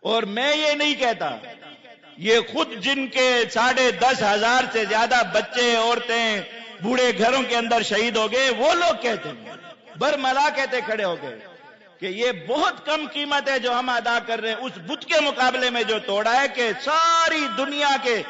A: اور میں یہ نہیں کہتا، یہ خود جن کے 10,500 سے زیادہ بچے، عورتیں، بوڑھے گھروں کے اندر شہید ہو گئے، وہ لوگ کہتے ہیں، برملا کہتے کھڑے ہو گئے کہ یہ بہت کم قیمت ہے جو ہم ادا کر رہے ہیں اس بت کے مقابلے میں جو توڑا ہے، کہ ساری دنیا کے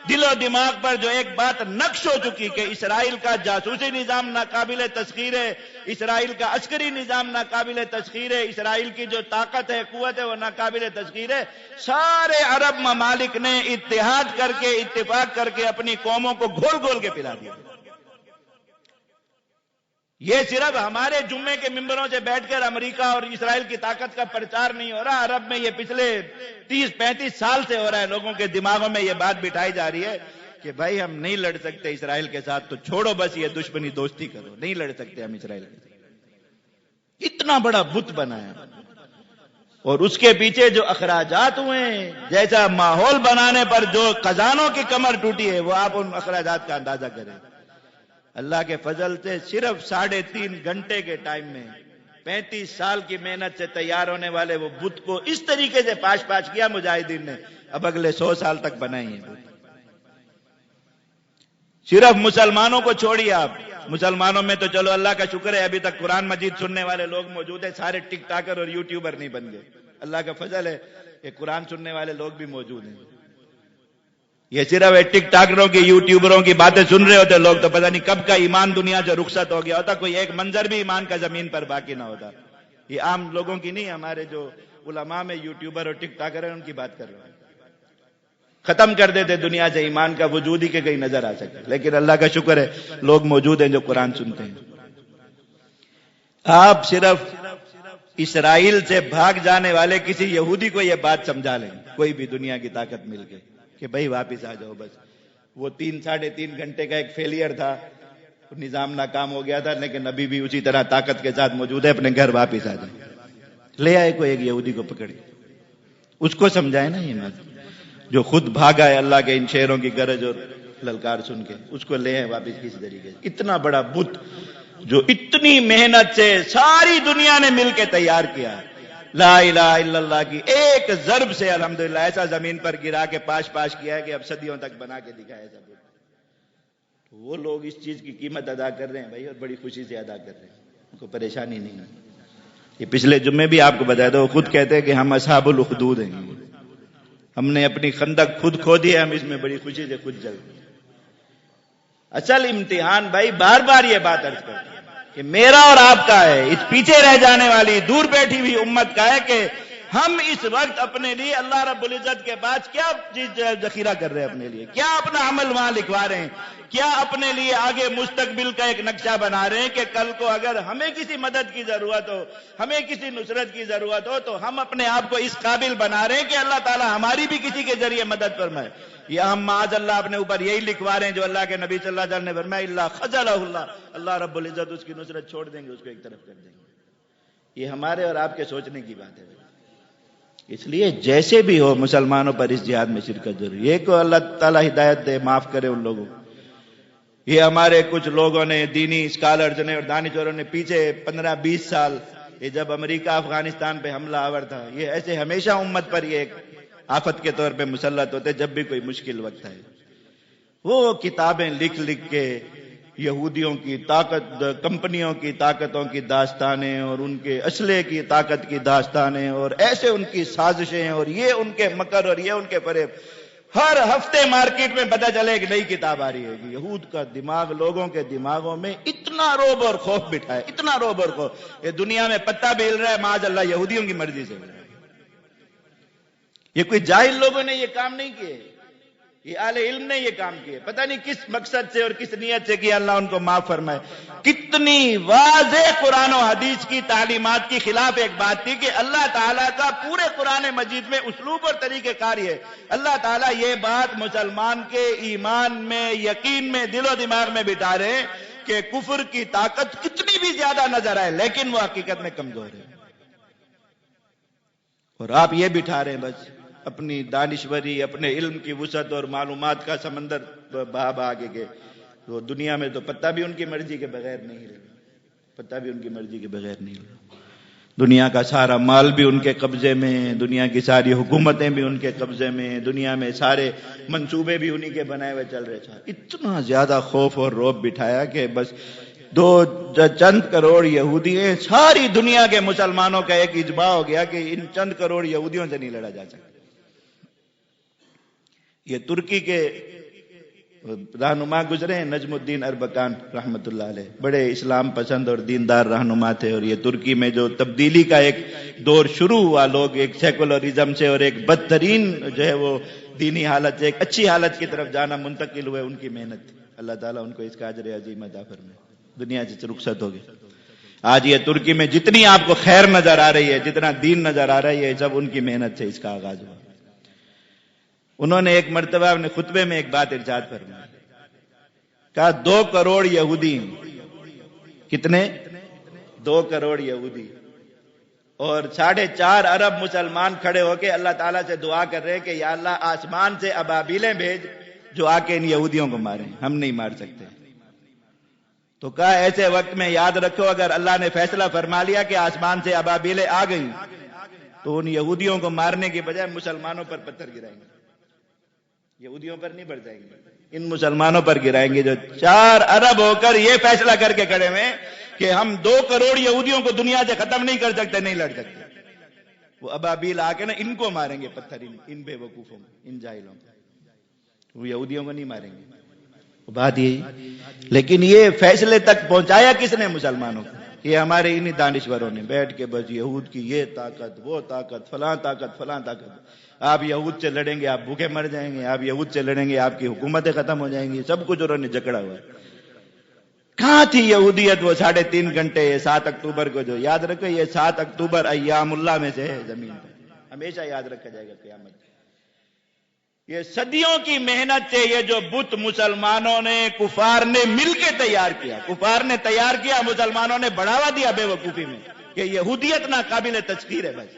A: دل و دماغ پر جو ایک بات نقش ہو چکی کہ اسرائیل کا جاسوسی نظام ناقابل تسخیر ہے، اسرائیل کا عسکری نظام ناقابل تسخیر ہے، اسرائیل کی جو طاقت ہے، قوت ہے، وہ ناقابل تسخیر ہے، سارے عرب ممالک نے اتحاد کر کے، اتفاق کر کے اپنی قوموں کو گھول کے پلا دیا۔ یہ صرف ہمارے جمعے کے ممبروں سے بیٹھ کر امریکہ اور اسرائیل کی طاقت کا پرچار نہیں ہو رہا، عرب میں یہ پچھلے 30-35 سال سے ہو رہا ہے، لوگوں کے دماغوں میں یہ بات بٹھائی جا رہی ہے کہ بھائی ہم نہیں لڑ سکتے اسرائیل کے ساتھ، تو چھوڑو بس یہ دشمنی، دوستی کرو، نہیں لڑ سکتے ہم اسرائیل کے ساتھ۔ اتنا بڑا بت بنایا، اور اس کے پیچھے جو اخراجات ہوئے ہیں، جیسا ماحول بنانے پر جو خزانوں کی کمر ٹوٹی ہے، وہ آپ ان اخراجات کا اندازہ کریں۔ اللہ کے فضل سے صرف 3.5 گھنٹے کے ٹائم میں 35 سال کی محنت سے تیار ہونے والے وہ بت کو اس طریقے سے پاش کیا مجاہدین نے، اب اگلے 100 سال تک بنائیں گے۔ صرف مسلمانوں کو چھوڑیے، آپ مسلمانوں میں تو چلو اللہ کا شکر ہے ابھی تک قرآن مجید سننے والے لوگ موجود ہیں، سارے ٹک ٹاکر اور یوٹیوبر نہیں بن گئے، اللہ کا فضل ہے کہ قرآن سننے والے لوگ بھی موجود ہیں۔ یہ صرف ٹک ٹاکروں کی، یوٹیوبروں کی باتیں سن رہے ہوتے لوگ، تو پتہ نہیں کب کا ایمان دنیا سے رخصت ہو گیا ہوتا، کوئی ایک منظر بھی ایمان کا زمین پر باقی نہ ہوتا۔ یہ عام لوگوں کی نہیں، ہمارے جو علماء میں یوٹیوبر اور ٹک ٹاکر ہیں ان کی بات کر رہے ہیں۔ ختم کر دیتے دنیا سے ایمان کا وجود ہی کہ کہیں نظر آ سکے، لیکن اللہ کا شکر ہے لوگ موجود ہیں جو قرآن سنتے ہیں۔ آپ صرف اسرائیل سے بھاگ جانے والے کسی یہودی کو یہ بات سمجھا لیں، کوئی بھی دنیا کی طاقت مل کے، کہ بھائی واپس آ جاؤ، بس وہ 3-3.5 گھنٹے کا ایک فیلئر تھا، نظام ناکام ہو گیا تھا، لیکن ابھی بھی اسی طرح طاقت کے ساتھ موجود ہے، اپنے گھر واپس آ جائے۔ لے آئے کوئی ایک یہودی کو پکڑ کے، اس کو سمجھائے نا یہ بات، جو خود بھاگا ہے اللہ کے ان شعروں کی گرج اور للکار سن کے، اس کو لے آئے واپس کسی طریقے سے۔ اتنا بڑا بت جو اتنی محنت سے ساری دنیا نے مل کے تیار کیا، لا الہ الا اللہ کی ایک ضرب سے الحمدللہ ایسا زمین پر گرا کے پاش کیا ہے کہ اب صدیوں تک بنا کے دکھایا جائے۔ تو وہ لوگ اس چیز کی قیمت ادا کر رہے ہیں بھائی، اور بڑی خوشی سے ادا کر رہے ہیں، ان کو پریشانی نہیں ہے۔ یہ پچھلے جمعے بھی آپ کو بتایا تھا، وہ خود کہتے ہیں کہ ہم اصحاب الاخدود ہیں، ہم نے اپنی خندق خود کھو دی ہے، ہم اس میں بڑی خوشی سے خود جل۔ اصل امتحان بھائی بار بار یہ بات عرض کرتا ہے کہ میرا اور آپ کا ہے، اس پیچھے رہ جانے والی دور بیٹھی ہوئی امت کا ہے کہ ہم اس وقت اپنے لیے اللہ رب العزت کے پاس کیا چیز ذخیرہ کر رہے ہیں، اپنے لیے کیا اپنا عمل وہاں لکھوا رہے ہیں، کیا اپنے لیے آگے مستقبل کا ایک نقشہ بنا رہے ہیں کہ کل کو اگر ہمیں کسی مدد کی ضرورت ہو، ہمیں کسی نصرت کی ضرورت ہو تو ہم اپنے آپ کو اس قابل بنا رہے ہیں کہ اللہ تعالی ہماری بھی کسی کے ذریعے مدد فرمائے، یا ہم معاذ اللہ اپنے اوپر یہی لکھوا رہے ہیں جو اللہ کے نبی صلی اللہ علیہ وسلم نے فرمایا اللہ خذلہ اللہ رب العزت اس کی نصرت چھوڑ دیں گے، اس کو ایک طرف کر دیں گے۔ یہ ہمارے اور آپ کے سوچنے کی بات ہے۔ اس لیے جیسے بھی ہو مسلمانوں پر اس جہاد میں شرکت ضروری ہے کہ اللہ تعالیٰ ہدایت دے، معاف کرے ان لوگوں کو۔ یہ ہمارے کچھ لوگوں نے، دینی اسکالرز نے اور دانشوروں نے پیچھے 15-20 سال یہ جب امریکہ افغانستان پہ حملہ آور تھا، یہ ایسے ہمیشہ امت پر یہ ایک آفت کے طور پہ مسلط ہوتے جب بھی کوئی مشکل وقت ہے۔ وہ کتابیں لکھ لکھ کے یہودیوں کی طاقت، کمپنیوں کی طاقتوں کی داستانیں اور ان کے اسلحے کی طاقت کی داستانیں اور ایسے ان کی سازشیں اور یہ ان کے مکر اور یہ ان کے فریب، ہر ہفتے مارکیٹ میں پتہ چلے ایک نئی کتاب آ رہی ہے کہ یہود کا دماغ لوگوں کے دماغوں میں اتنا روب اور خوف بٹھا ہے، اتنا روب اور خوف، یہ دنیا میں پتہ بھی ہل رہا ہے معاذ اللہ یہودیوں کی مرضی سے۔ یہ کوئی جاہل لوگوں نے یہ کام نہیں کیے، یہ اہل علم نے یہ کام کیے، پتہ نہیں کس مقصد سے اور کس نیت سے کیا، اللہ ان کو معاف فرمائے۔ کتنی واضح قرآن و حدیث کی تعلیمات کی خلاف ایک بات تھی کہ اللہ تعالیٰ کا پورے قرآن مجید میں اسلوب اور طریقہ کار ہے، اللہ تعالیٰ یہ بات مسلمان کے ایمان میں، یقین میں، دل و دماغ میں بٹھا رہے ہیں کہ کفر کی طاقت کتنی بھی زیادہ نظر آئے لیکن وہ حقیقت میں کمزور ہے، اور آپ یہ بٹھا رہے ہیں بس اپنی دانشوری، اپنے علم کی وسعت اور معلومات کا سمندر بہا بہا کے گئے، تو دنیا میں تو پتہ بھی ان کی مرضی کے بغیر نہیں رہا، پتہ بھی ان کی مرضی کے بغیر نہیں رہا، دنیا کا سارا مال بھی ان کے قبضے میں، دنیا کی ساری حکومتیں بھی ان کے قبضے میں، دنیا میں سارے منصوبے بھی انہی کے بنائے ہوئے چل رہے تھے۔ اتنا زیادہ خوف اور رعب بٹھایا کہ بس چند کروڑ یہودی ہیں، ساری دنیا کے مسلمانوں کا ایک اجماع ہو گیا کہ ان چند کروڑ یہودیوں سے نہیں لڑا جا سکتا۔ یہ ترکی کے رہنما گزرے ہیں نجم الدین اربکان رحمت اللہ علیہ، بڑے اسلام پسند اور دیندار رہنما تھے، اور یہ ترکی میں جو تبدیلی کا ایک دور شروع ہوا، لوگ ایک سیکولرزم سے اور ایک بدترین جو ہے وہ دینی حالت سے ایک اچھی حالت کی طرف جانا منتقل ہوئے، ان کی محنت تھی، اللہ تعالیٰ ان کو اس کا اجر عظیم عطا فرمائے، دنیا سے رخصت ہو گئے۔ آج یہ ترکی میں جتنی آپ کو خیر نظر آ رہی ہے، جتنا دین نظر آ رہا ہے، یہ سب ان کی محنت سے اس کا آغاز ہوا۔ انہوں نے ایک مرتبہ اپنے خطبے میں ایک بات ارشاد فرمائی، کہا 2 کروڑ یہودی، کتنے؟ 2 کروڑ یہودی، اور 4.5 ارب مسلمان کھڑے ہو کے اللہ تعالیٰ سے دعا کر رہے کہ یا اللہ آسمان سے ابابیلیں بھیج جو آ کے ان یہودیوں کو ماریں، ہم نہیں مار سکتے۔ تو کہا ایسے وقت میں یاد رکھو اگر اللہ نے فیصلہ فرما لیا کہ آسمان سے ابابیلیں آ گئیں تو ان یہودیوں کو مارنے کی بجائے مسلمانوں پر پتھر گرائیں گے، یہودیوں پر نہیں برسائیں گے، ان مسلمانوں پر گرائیں گے جو 4 ارب ہو کر یہ فیصلہ کر کے کھڑے ہوئے کہ ہم 2 کروڑ یہودیوں کو دنیا سے ختم نہیں کر سکتے، نہیں لڑ سکتے، وہ ابابیل آ کے نا ان کو ماریں گے پتھر، ان بے وقوفوں کو، ان جاہلوں کو، وہ یہودیوں کو نہیں ماریں گے۔ بات یہی، لیکن یہ فیصلے تک پہنچایا کس نے؟ مسلمانوں کو۔ یہ ہمارے انہی دانشوروں نے بیٹھ کے بس یہود کی یہ طاقت، وہ طاقت، فلاں طاقت، فلاں طاقت، آپ یہود سے لڑیں گے آپ بھوکے مر جائیں گے، آپ یہود سے لڑیں گے آپ کی حکومتیں ختم ہو جائیں گی، سب کچھ انہوں نے جکڑا ہوا ہے۔ کہاں تھی یہودیت وہ 3.5 گھنٹے 7 اکتوبر کو؟ جو یاد رکھو یہ 7 اکتوبر ایام اللہ میں سے ہے، زمین پر ہمیشہ یاد رکھا جائے گا قیامت۔ یہ صدیوں کی محنت سے یہ جو بت مسلمانوں نے، کفار نے مل کے تیار کیا، کفار نے تیار کیا، مسلمانوں نے بڑھاوا دیا بے وقوفی میں کہ یہودیت ناقابل تذکیر ہے۔ بس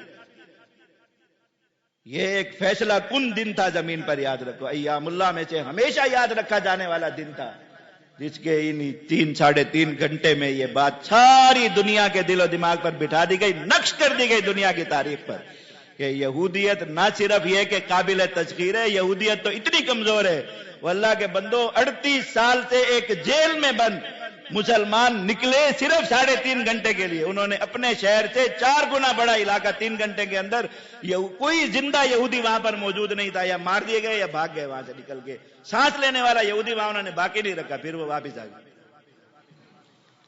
A: یہ ایک فیصلہ کن دن تھا زمین پر، یاد رکھو ایام اللہ میں سے ہمیشہ یاد رکھا جانے والا دن تھا، جس کے ان 3-3.5 گھنٹے میں یہ بات ساری دنیا کے دل و دماغ پر بٹھا دی گئی، نقش کر دی گئی دنیا کی تاریخ پر کہ یہودیت نہ صرف یہ کہ قابل تذکیر ہے، یہودیت تو اتنی کمزور ہے، وہ اللہ کے بندو 38 سال سے ایک جیل میں بند مسلمان نکلے صرف 3.5 گھنٹے کے لیے، انہوں نے اپنے شہر سے 4 گنا بڑا علاقہ 3 گھنٹے کے اندر، کوئی زندہ یہودی وہاں پر موجود نہیں تھا، یا مار دیے گئے یا بھاگ گئے وہاں سے نکل کے، سانس لینے والا یہودی وہاں انہوں نے باقی نہیں رکھا، پھر وہ واپس آ گئے۔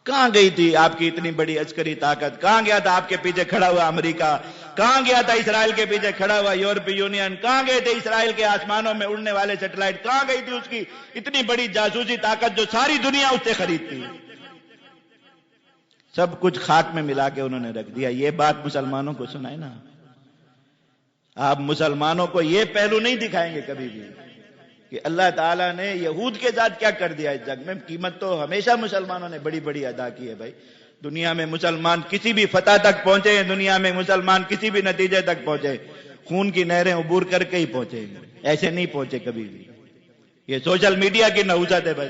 A: کہاں گئی تھی آپ کی اتنی بڑی عسکری طاقت؟ کہاں گیا تھا آپ کے پیچھے کھڑا ہوا امریکہ؟ کہاں گیا تھا اسرائیل کے پیچھے کھڑا ہوا یورپی یونین؟ کہاں گئے تھے اسرائیل کے آسمانوں میں اڑنے والے سیٹلائٹ؟ کہاں گئی تھی اس کی اتنی بڑی جاسوسی طاقت جو ساری دنیا اس سے خریدتی؟ سب کچھ خاک میں ملا کے انہوں نے رکھ دیا۔ یہ بات مسلمانوں کو سنائے نا، آپ مسلمانوں کو یہ پہلو نہیں دکھائیں گے کبھی بھی کہ اللہ تعالیٰ نے یہود کے ساتھ کیا کر دیا اس جنگ میں۔ قیمت تو ہمیشہ مسلمانوں نے بڑی بڑی ادا کی ہے بھائی۔ دنیا میں مسلمان کسی بھی فتح تک پہنچے ہیں، دنیا میں مسلمان کسی بھی نتیجے تک پہنچے، خون کی نہریں عبور کر کے ہی پہنچے، ایسے نہیں پہنچے کبھی بھی۔ یہ سوشل میڈیا کی نحوست ہے بھائی،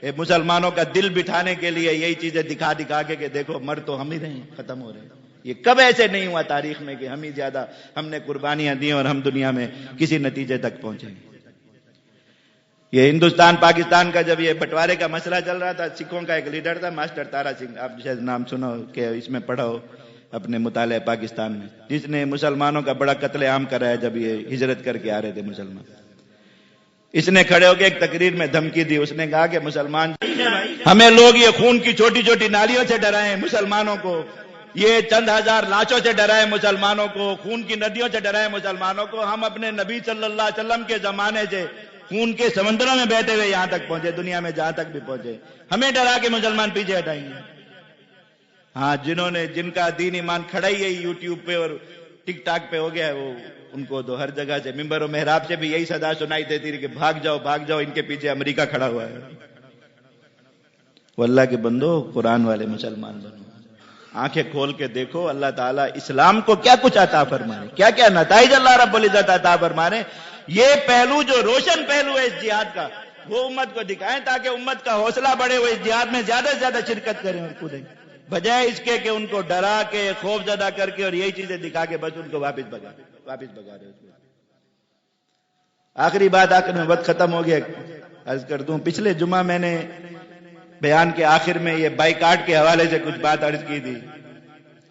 A: یہ مسلمانوں کا دل بٹھانے کے لیے یہی چیزیں دکھا دکھا کے کہ دیکھو مر تو ہم ہی رہے ہیں، ختم ہو رہے ہیں۔ یہ کب ایسے نہیں ہوا تاریخ میں کہ ہم ہی زیادہ، ہم نے قربانیاں دی اور ہم دنیا میں کسی نتیجے تک پہنچے۔ یہ ہندوستان پاکستان کا جب یہ بٹوارے کا مسئلہ چل رہا تھا، سکھوں کا ایک لیڈر تھا ماسٹر تارا سنگھ، آپ شاید نام سنو کہ اس میں پڑھا ہو اپنے مطالعہ پاکستان میں، جس نے مسلمانوں کا بڑا قتل عام کرایا جب یہ ہجرت کر کے آ رہے تھے مسلمان۔ اس نے کھڑے ہو کے ایک تقریر میں دھمکی دی، اس نے کہا کہ مسلمان ہمیں لوگ یہ خون کی چھوٹی چھوٹی نالیوں سے ڈرائیں مسلمانوں کو، یہ چند ہزار لاشوں سے ڈرائیں مسلمانوں کو، خون کی ندیوں سے ڈرائیں مسلمانوں کو، ہم اپنے نبی صلی اللہ علیہ وسلم کے زمانے سے خون کے سمندروں میں بہتے ہوئے یہاں تک پہنچے، دنیا میں جہاں تک بھی پہنچے، ہمیں ڈرا کے مسلمان پیچھے ہٹائیں گے۔ ہاں، جن کا دین ایمان کھڑا ہی ہے یوٹیوب پہ اور ٹک ٹاک پہ ہو گیا ہے، وہ ان کو تو ہر جگہ سے ممبر و محراب سے بھی یہی صدا سنائی دیتی رہی کہ بھاگ جاؤ، ان کے پیچھے امریکہ کھڑا ہوا ہے۔ وہ اللہ کے بندو، قرآن والے مسلمان بنو، آنکھیں کھول کے دیکھو اللہ تعالیٰ اسلام کو کیا کچھ عطا فرمانے، کیا کیا نتائج اللہ رب العزت عطا فرمانے۔ یہ پہلو جو روشن پہلو ہے اس جہاد کا، وہ امت کو دکھائیں تاکہ امت کا حوصلہ بڑھے، وہ اس جہاد میں زیادہ سے زیادہ شرکت کریں اور کودیں، بجائے اس کے کہ ان کو ڈرا کے خوف زدہ کر کے اور یہی چیزیں دکھا کے بس ان کو واپس بگا رہے۔ آخری بات، آخر میں وقت ختم ہو گیا، عرض کر دوں، پچھلے جمعہ میں نے بیان کے آخر میں یہ بائیکاٹ کے حوالے سے کچھ بات عرض کی تھی،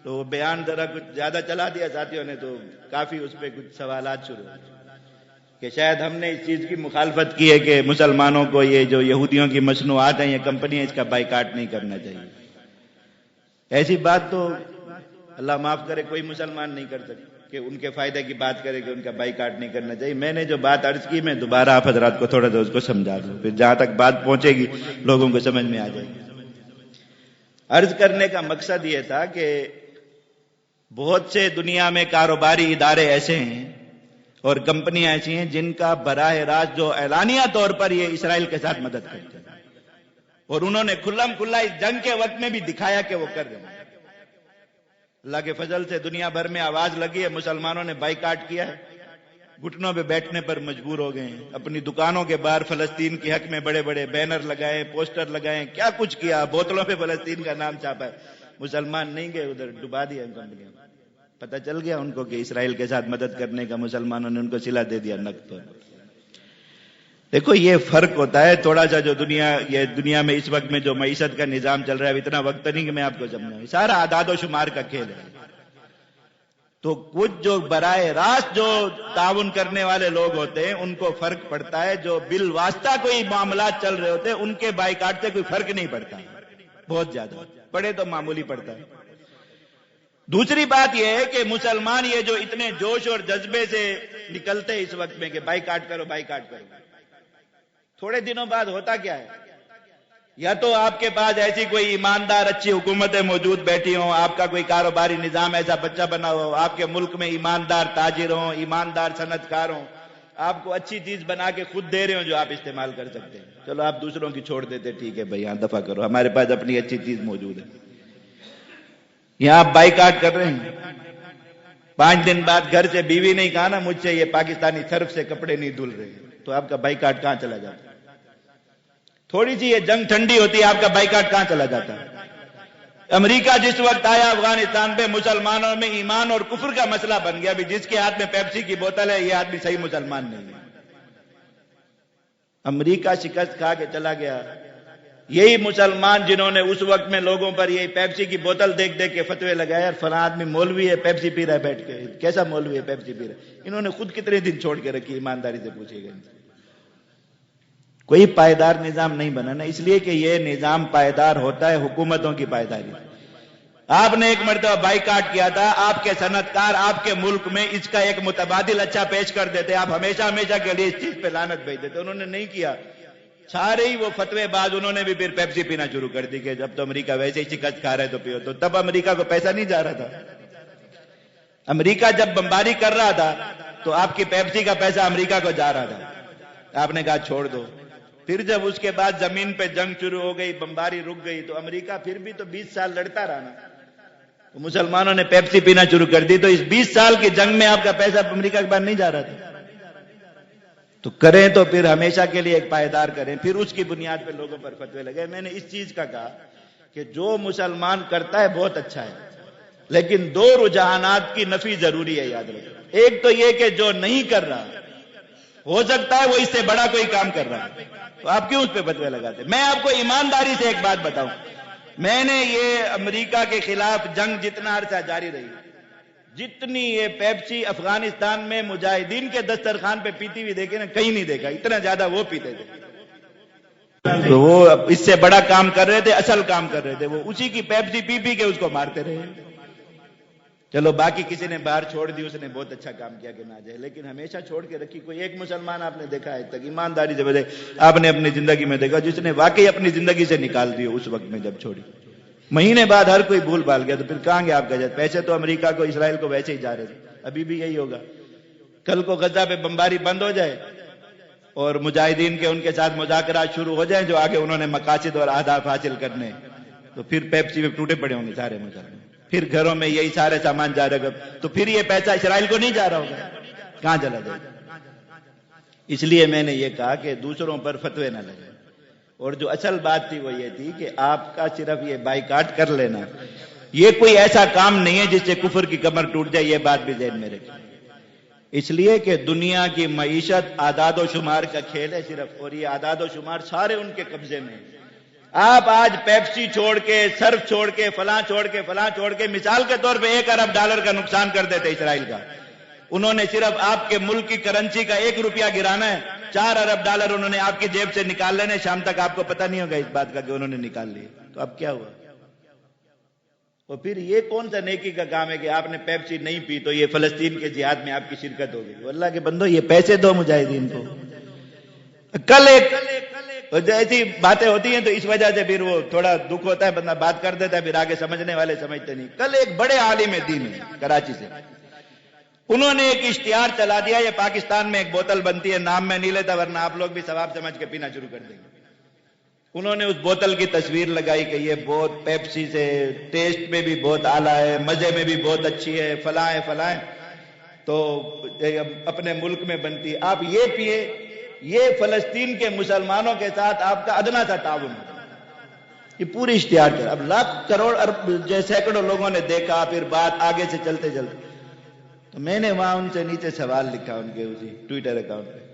A: تو بیان ذرا کچھ زیادہ چلا دیا ساتھیوں نے، تو کافی اس پہ کچھ سوالات شروع ہوئے کہ شاید ہم نے اس چیز کی مخالفت کی ہے کہ مسلمانوں کو یہ جو یہودیوں کی مصنوعات ہیں، یہ کمپنیاں، اس کا بائیکاٹ نہیں کرنا چاہیے۔ ایسی بات تو اللہ معاف کرے کوئی مسلمان نہیں کر سکتا کہ ان کے فائدے کی بات کرے کہ ان کا بائیکاٹ نہیں کرنا چاہیے۔ میں نے جو بات عرض کی میں دوبارہ آپ حضرات کو تھوڑا سا اس کو سمجھا دوں، پھر جہاں تک بات پہنچے گی لوگوں کو سمجھ میں آ جائے گی۔ عرض کرنے کا مقصد یہ تھا کہ بہت سے دنیا میں کاروباری ادارے ایسے ہیں اور کمپنیاں ایسی ہیں جن کا براہ راست جو اعلانیہ طور پر یہ اسرائیل کے ساتھ مدد کرتے ہیں، اور انہوں نے کھلم کھلا اس جنگ کے وقت میں بھی دکھایا کہ وہ کر رہے ہیں۔ اللہ کے فضل سے دنیا بھر میں آواز لگی ہے، مسلمانوں نے بائیکاٹ کیا ہے، گھٹنوں پہ بیٹھنے پر مجبور ہو گئے ہیں، اپنی دکانوں کے باہر فلسطین کے حق میں بڑے بڑے بینر لگائے، پوسٹر لگائے، کیا کچھ کیا، بوتلوں پہ فلسطین کا نام چھاپا ہے۔ مسلمان نہیں گئے ادھر، ڈبا دیا کمپنیوں، پتہ چل گیا ان کو کہ اسرائیل کے ساتھ مدد کرنے کا مسلمانوں نے ان کو صلہ دے دیا نقد پر۔ دیکھو یہ فرق ہوتا ہے تھوڑا سا، جو دنیا میں اس وقت میں جو معیشت کا نظام چل رہا ہے، اتنا وقت نہیں کہ میں آپ کو سمجھاؤں، سارا اعداد و شمار کا کھیل ہے۔ تو کچھ جو براہ راست جو تعاون کرنے والے لوگ ہوتے ہیں ان کو فرق پڑتا ہے، جو بالواسطہ کوئی معاملات چل رہے ہوتے ہیں ان کے بائیکاٹ سے کوئی فرق نہیں پڑتا، بہت زیادہ پڑے تو معمولی پڑتا ہے۔ دوسری بات یہ ہے کہ مسلمان یہ جو اتنے جوش اور جذبے سے نکلتے اس وقت میں کہ بائیکاٹ کرو بائیکاٹ کرو، تھوڑے دنوں بعد ہوتا کیا ہے، یا تو آپ کے پاس ایسی کوئی ایماندار اچھی حکومتیں موجود بیٹھی ہوں، آپ کا کوئی کاروباری نظام ایسا بچہ بنا ہو، آپ کے ملک میں ایماندار تاجر ہوں، ایماندار صنعت کار ہوں، آپ کو اچھی چیز بنا کے خود دے رہے ہوں جو آپ استعمال کر سکتے ہیں، چلو آپ دوسروں کی چھوڑ دیتے، ٹھیک ہے بھائی یہاں دفع کرو، ہمارے پاس اپنی اچھی چیز موجود ہے۔ یہاں آپ بائیکاٹ کر رہے ہیں، 5 دن بعد گھر سے بیوی نہیں کہا نا مجھ سے یہ پاکستانی سرف سے کپڑے نہیں دھل رہے، تو آپ کا بائیکاٹ کہاں چلا جاتا ہے؟ تھوڑی سی یہ جنگ ٹھنڈی ہوتی ہے، آپ کا بائیکاٹ کہاں چلا جاتا ہے؟ امریکہ جس وقت آیا افغانستان پہ، مسلمانوں میں ایمان اور کفر کا مسئلہ بن گیا، بھی جس کے ہاتھ میں پیپسی کی بوتل ہے یہ آدمی صحیح مسلمان نہیں ہے۔ امریکہ شکست کھا کے چلا گیا، یہی مسلمان جنہوں نے اس وقت میں لوگوں پر یہی پیپسی کی بوتل دیکھ دیکھ کے فتوے لگائے، اور فلاں آدمی مولوی ہے پیپسی پی رہا ہے بیٹھ کے، کیسا مولوی ہے پیپسی پی رہا ہے؟ انہوں نے خود کتنے دن چھوڑ کے رکھی، ایمانداری سے پوچھے گا؟ کوئی پائیدار نظام نہیں بنا نا، اس لیے کہ یہ نظام پائیدار ہوتا ہے حکومتوں کی پائیداری۔ آپ نے ایک مرتبہ بائیکاٹ کیا تھا، آپ کے صنعت کار آپ کے ملک میں اس کا ایک متبادل اچھا پیش کر دیتے، آپ ہمیشہ ہمیشہ کے لیے اس چیز پہ لعنت بھیج دیتے، انہوں نے نہیں کیا۔ سارے ہی وہ فتوے باز انہوں نے بھی پھر پیپسی پینا شروع کر دی کہ جب تو امریکہ ویسے ہی شکست کھا رہے تو پیو، تو تب امریکہ کو پیسہ نہیں جا رہا تھا۔ امریکہ جب بمباری کر رہا تھا تو آپ کی پیپسی کا پیسہ امریکہ کو جا رہا تھا، آپ نے کہا چھوڑ دو۔ پھر جب اس کے بعد زمین پہ جنگ شروع ہو گئی، بمباری رک گئی، تو امریکہ پھر بھی تو 20 سال لڑتا رہا نا، تو مسلمانوں نے پیپسی پینا شروع کر دی، تو اس 20 سال کی جنگ میں آپ کا پیسہ امریکہ کے بعد نہیں جا رہا تھا۔ تو کریں تو پھر ہمیشہ کے لیے ایک پائیدار کریں، پھر اس کی بنیاد پہ لوگوں پر فتوے لگے۔ میں نے اس چیز کا کہا کہ جو مسلمان کرتا ہے بہت اچھا ہے، لیکن دو رجحانات کی نفی ضروری ہے، یاد رکھیں۔ ایک تو یہ کہ جو نہیں کر رہا، ہو سکتا ہے وہ اس سے بڑا کوئی کام کر رہا ہے، تو آپ کیوں اس پہ فتوے لگاتے؟ میں آپ کو ایمانداری سے ایک بات بتاؤں، میں نے یہ امریکہ کے خلاف جنگ جتنا عرصہ جاری رہی، جتنی یہ پیپسی افغانستان میں مجاہدین کے دسترخوان پہ پیتی ہوئی دیکھے نا، کہیں نہیں دیکھا، اتنا زیادہ وہ پیتے تھے۔ تو وہ اس سے بڑا کام کر رہے تھے، اصل کام کر رہے تھے، وہ اسی کی پیپسی پی پی کے اس کو مارتے رہے۔ چلو باقی کسی نے باہر چھوڑ دی، اس نے بہت اچھا کام کیا کہ نہ جائے، لیکن ہمیشہ چھوڑ کے رکھی۔ کوئی ایک مسلمان آپ نے دیکھا ہے تک ایمانداری سے بجے آپ نے اپنی زندگی میں دیکھا جس نے واقعی اپنی زندگی سے نکال دی اس وقت میں جب چھوڑی؟ مہینے بعد ہر کوئی بھول بھال گیا، تو پھر کہاں گے آپ کا جائے؟ پیسے تو امریکہ کو اسرائیل کو ویسے ہی جا رہے تھے، ابھی بھی یہی ہوگا۔ کل کو غزہ پہ بمباری بند ہو جائے اور مجاہدین کے ان کے ساتھ مذاکرات شروع ہو جائیں جو آگے انہوں نے مقاصد اور اہداف حاصل کرنے، تو پھر پیپسی میں ٹوٹے پڑے ہوں گے سارے مسلمان، پھر گھروں میں یہی سارے سامان جا رہے گا، تو پھر یہ پیسہ اسرائیل کو نہیں جا رہا ہوگا، کہاں چلا جائے گا؟ اس لیے میں نے یہ کہا کہ دوسروں پر فتوے نہ لگے، اور جو اصل بات تھی وہ یہ تھی کہ آپ کا صرف یہ بائیکاٹ کر لینا، یہ کوئی ایسا کام نہیں ہے جس سے کفر کی کمر ٹوٹ جائے، یہ بات بھی ذہن میں رکھیں۔ اس لیے کہ دنیا کی معیشت اعداد و شمار کا کھیل ہے صرف، اور یہ اعداد و شمار سارے ان کے قبضے میں ہیں۔ آپ آج پیپسی چھوڑ کے، سرف چھوڑ کے، فلاں چھوڑ کے، فلاں چھوڑ کے، مثال کے طور پہ 1 ارب ڈالر کا نقصان کر دیتے اسرائیل کا، انہوں نے صرف آپ کے ملک کی کرنسی کا 1 روپیہ گرانا ہے، 4 ارب ڈالر انہوں نے آپ کی جیب سے نکال لینے، شام تک آپ کو پتہ نہیں ہوگا اس بات کا کہ انہوں نے نکال لیے۔ تو اب کیا ہوا؟ اور پھر یہ کون سا نیکی کا کام ہے کہ آپ نے پیپسی نہیں پی تو یہ فلسطین کے جہاد میں آپ کی شرکت ہو گئی؟ اللہ کے بندو، یہ پیسے دو مجاہدین کو۔ کل ایک ایسی باتیں ہوتی ہیں تو اس وجہ سے پھر وہ تھوڑا دکھ ہوتا ہے، بندہ بات کر دیتا ہے، پھر آگے سمجھنے والے سمجھتے نہیں۔ کل ایک بڑے عالم دین ہے کراچی سے، انہوں نے ایک اشتہار چلا دیا، یہ پاکستان میں ایک بوتل بنتی ہے، نام میں نہیں لیتا ورنہ آپ لوگ بھی ثواب سمجھ کے پینا شروع کر دیں گے۔ انہوں نے اس بوتل کی تصویر لگائی کہ یہ بہت پیپسی سے ٹیسٹ میں بھی بہت اعلیٰ ہے، مزے میں بھی بہت اچھی ہے، فلاں ہے فلاں ہے، تو اپنے ملک میں بنتی ہے، آپ یہ پیئے، یہ فلسطین کے مسلمانوں کے ساتھ آپ کا ادنا سا تعاون ہے۔ یہ پوری اشتہار کر، اب لاکھ کروڑ ارب سینکڑوں لوگوں نے دیکھا، پھر بات آگے سے چلتے چلتے، تو میں نے وہاں ان سے نیچے سوال لکھا ان کے اسی ٹویٹر اکاؤنٹ پہ،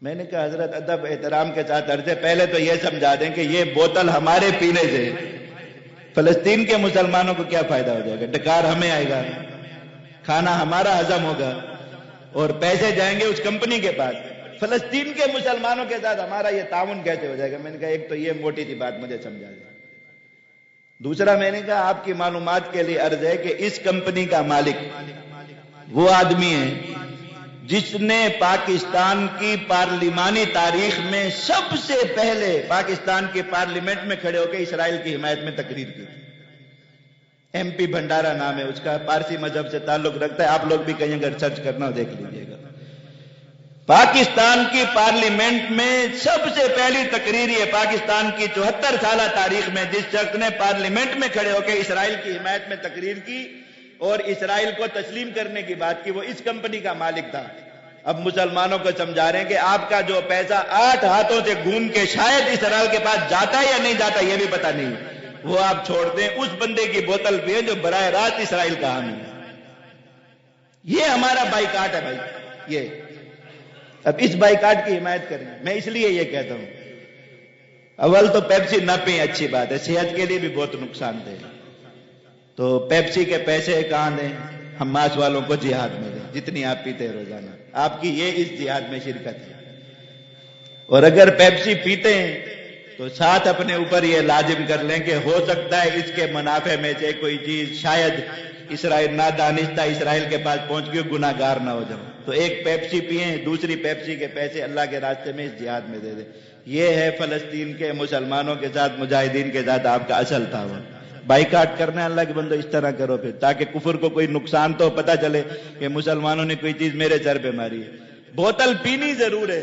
A: میں نے کہا حضرت ادب احترام کے ساتھ عرض ہے، پہلے تو یہ سمجھا دیں کہ یہ بوتل ہمارے پینے سے فلسطین کے مسلمانوں کو کیا فائدہ ہو جائے گا؟ ڈکار ہمیں آئے گا، کھانا ہمارا ہضم ہوگا، اور پیسے جائیں گے اس کمپنی کے پاس، فلسطین کے مسلمانوں کے ساتھ ہمارا یہ تعاون کیسے ہو جائے گا؟ میں نے کہا ایک تو یہ موٹی سی بات مجھے سمجھا دیں۔ دوسرا میں نے کہا آپ کی معلومات کے لیے عرض ہے کہ اس کمپنی کا مالک وہ آدمی ہے جس نے پاکستان کی پارلیمانی تاریخ میں سب سے پہلے پاکستان کے پارلیمنٹ میں کھڑے ہو کے اسرائیل کی حمایت میں تقریر کی تھی۔ ایم پی بھنڈارا نام ہے اس کا، پارسی مذہب سے تعلق رکھتا ہے، آپ لوگ بھی کہیں اگر سرچ کرنا ہو دیکھ لیجئے گا۔ پاکستان کی پارلیمنٹ میں سب سے پہلی تقریر یہ پاکستان کی 74 سالہ تاریخ میں جس شخص نے پارلیمنٹ میں کھڑے ہو کے اسرائیل کی حمایت میں تقریر کی اور اسرائیل کو تسلیم کرنے کی بات کی، وہ اس کمپنی کا مالک تھا۔ اب مسلمانوں کو سمجھا رہے ہیں کہ آپ کا جو پیسہ 8 ہاتھوں سے گھوم کے شاید اسرائیل کے پاس جاتا ہے یا نہیں جاتا یہ بھی پتہ نہیں، وہ آپ چھوڑ دیں، اس بندے کی بوتل پیے جو براہ راست اسرائیل کا حامی ہے۔ یہ ہمارا بائیکاٹ ہے بھائی، یہ اب اس بائیکاٹ کی حمایت کریں۔ میں اس لیے یہ کہتا ہوں، اول تو پیپسی نہ پئیں اچھی بات ہے، صحت کے لیے بھی بہت نقصان دہ ہے۔ تو پیپسی کے پیسے کہاں دیں؟ حماس والوں کو جہاد میں دیں، جتنی آپ پیتے ہیں روزانہ، آپ کی یہ اس جہاد میں شرکت ہے۔ اور اگر پیپسی پیتے ہیں تو ساتھ اپنے اوپر یہ لازم کر لیں کہ ہو سکتا ہے اس کے منافع میں سے کوئی چیز شاید اسرائیل نادانستہ اسرائیل کے پاس پہنچ کے گناہ گار نہ ہو جائے، تو ایک پیپسی پئیں، دوسری پیپسی کے پیسے اللہ کے راستے میں اس جہاد میں دے دیں۔ یہ ہے فلسطین کے مسلمانوں کے ساتھ، مجاہدین کے ساتھ آپ کا اصل تعاون۔ بائیکاٹ کرنا ہے اللہ کے بندو، اس طرح کرو پھر، تاکہ کفر کو کوئی نقصان تو پتہ چلے کہ مسلمانوں نے کوئی چیز میرے سر پہ ماری ہے۔ بوتل پینی ضرور ہے،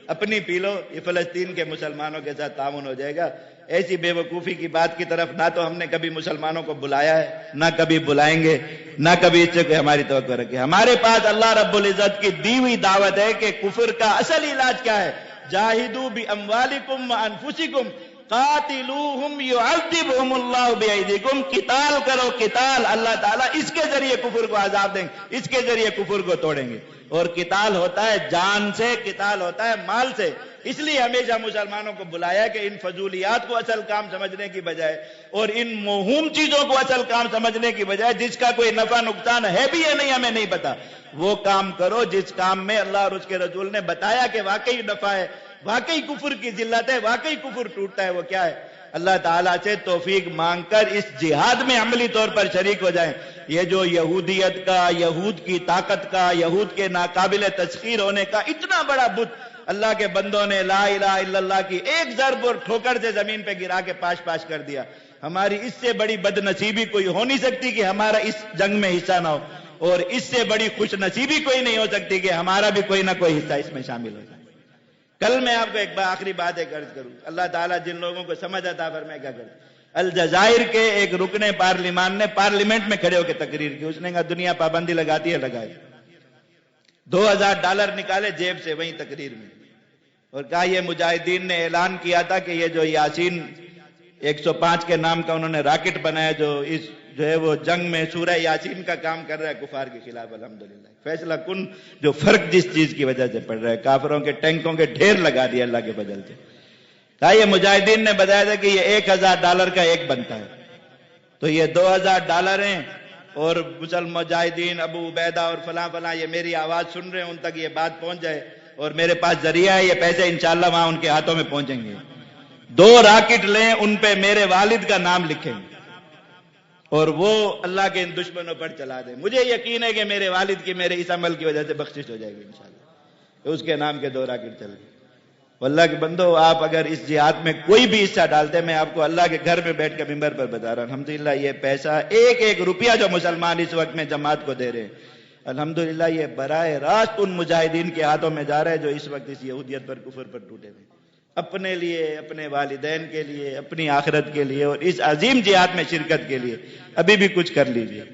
A: اپنی پی لو، یہ فلسطین کے مسلمانوں کے ساتھ تعاون ہو جائے گا۔ ایسی بے وقوفی کی بات کی طرف نہ تو ہم نے کبھی مسلمانوں کو بلایا ہے، نہ کبھی بلائیں گے، نہ کبھی اس سے کوئی ہماری توقع رکھے۔ ہمارے پاس اللہ رب العزت کی دی ہوئی دعوت ہے کہ کفر کا اصل علاج کیا ہے؟ جاہدوا باموالکم وانفسکم قاتلوہم یعذبہم اللہ بایدیکم، قتال کرو، قتال اللہ تعالیٰ اس کے ذریعے کفر کو عذاب دیں گے، اس کے ذریعے کفر کو توڑیں گے۔ اور قتال ہوتا ہے جان سے، قتال ہوتا ہے مال سے۔ اس لیے ہمیشہ مسلمانوں کو بلایا کہ ان فضولیات کو اصل کام سمجھنے کی بجائے اور ان موہوم چیزوں کو اصل کام سمجھنے کی بجائے، جس کا کوئی نفع نقصان ہے بھی یا نہیں ہمیں نہیں پتا، وہ کام کرو جس کام میں اللہ اور اس کے رسول نے بتایا کہ واقعی نفع ہے، واقعی کفر کی ذلت ہے، واقعی کفر ٹوٹتا ہے۔ وہ کیا ہے؟ اللہ تعالیٰ سے توفیق مانگ کر اس جہاد میں عملی طور پر شریک ہو جائیں۔ یہ جو یہودیت کا، یہود کی طاقت کا، یہود کے ناقابل تسخیر ہونے کا اتنا بڑا بت اللہ کے بندوں نے لا الہ الا اللہ کی ایک ضرب اور ٹھوکر سے زمین پہ گرا کے پاش پاش کر دیا۔ ہماری اس سے بڑی بد نصیبی کوئی ہو نہیں سکتی کہ ہمارا اس جنگ میں حصہ نہ ہو، اور اس سے بڑی خوش نصیبی کوئی نہیں ہو سکتی کہ ہمارا بھی کوئی نہ کوئی حصہ اس میں شامل ہو جائے۔ کل میں آپ کو ایک آخری بات عرض کروں، اللہ تعالیٰ جن لوگوں کو سمجھ عطا فرمائے کیا کرے۔ الجزائر کے ایک رکن پارلیمان نے پارلیمنٹ میں کھڑے ہو کے تقریر کی، اس نے کہا دنیا پابندی لگاتی ہے، لگائے۔ $2000 نکالے جیب سے وہیں تقریر میں، اور کہا یہ مجاہدین نے اعلان کیا تھا کہ یہ جو یاسین 105 کے نام کا انہوں نے راکٹ بنایا جو ہے وہ جنگ میں سورہ یاسین کا کام کر رہا ہے کفار کے خلاف۔ الحمدللہ فیصلہ کن جو فرق جس چیز کی وجہ سے پڑ رہا ہے، کافروں کے ٹینکوں کے ڈھیر لگا دیا اللہ کے فضل سے۔ کہا یہ مجاہدین نے بتایا تھا کہ یہ $1000 کا ایک بنتا ہے، تو یہ $2000 ہیں، اور مسلم مجاہدین ابو عبیدہ اور فلاں فلاں یہ میری آواز سن رہے ہیں، ان تک یہ بات پہنچ جائے، اور میرے پاس ذریعہ ہے، یہ پیسے انشاءاللہ وہاں ان کے ہاتھوں میں پہنچیں گے۔ 2 راکٹ لیں، ان پہ میرے والد کا نام لکھیں اور وہ اللہ کے ان دشمنوں پر چلا دیں۔ مجھے یقین ہے کہ میرے والد کی میرے اس عمل کی وجہ سے بخشش ہو جائے گی انشاءاللہ، کہ اس کے نام کے 2 راکٹ چل گئے۔ اللہ کے بندو، آپ اگر اس جہاد میں کوئی بھی حصہ ڈالتے، میں آپ کو اللہ کے گھر میں بیٹھ کر ممبر پر بتا رہا ہوں، الحمدللہ یہ پیسہ ایک روپیہ جو مسلمان اس وقت میں جماعت کو دے رہے ہیں، الحمدللہ یہ براہ راست ان مجاہدین کے ہاتھوں میں جا رہا ہے جو اس وقت اس یہودیت پر، کفر پر ٹوٹے ہوئے، اپنے لیے، اپنے والدین کے لیے، اپنی آخرت کے لیے، اور اس عظیم جہاد میں شرکت کے لیے ابھی بھی کچھ کر لیجئے۔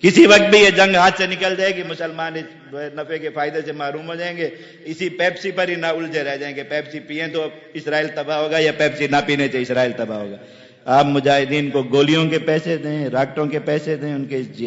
A: کسی وقت بھی یہ جنگ ہاتھ سے نکل جائے گی، مسلمان اس نفع کے فائدے سے محروم ہو جائیں گے، اسی پیپسی پر ہی نہ الجھے رہ جائیں گے، پیپسی پئیں تو اسرائیل تباہ ہوگا، یا پیپسی نہ پینے سے اسرائیل تباہ ہوگا۔ آپ مجاہدین کو گولیوں کے پیسے دیں، راکٹوں کے پیسے دیں، ان کے اس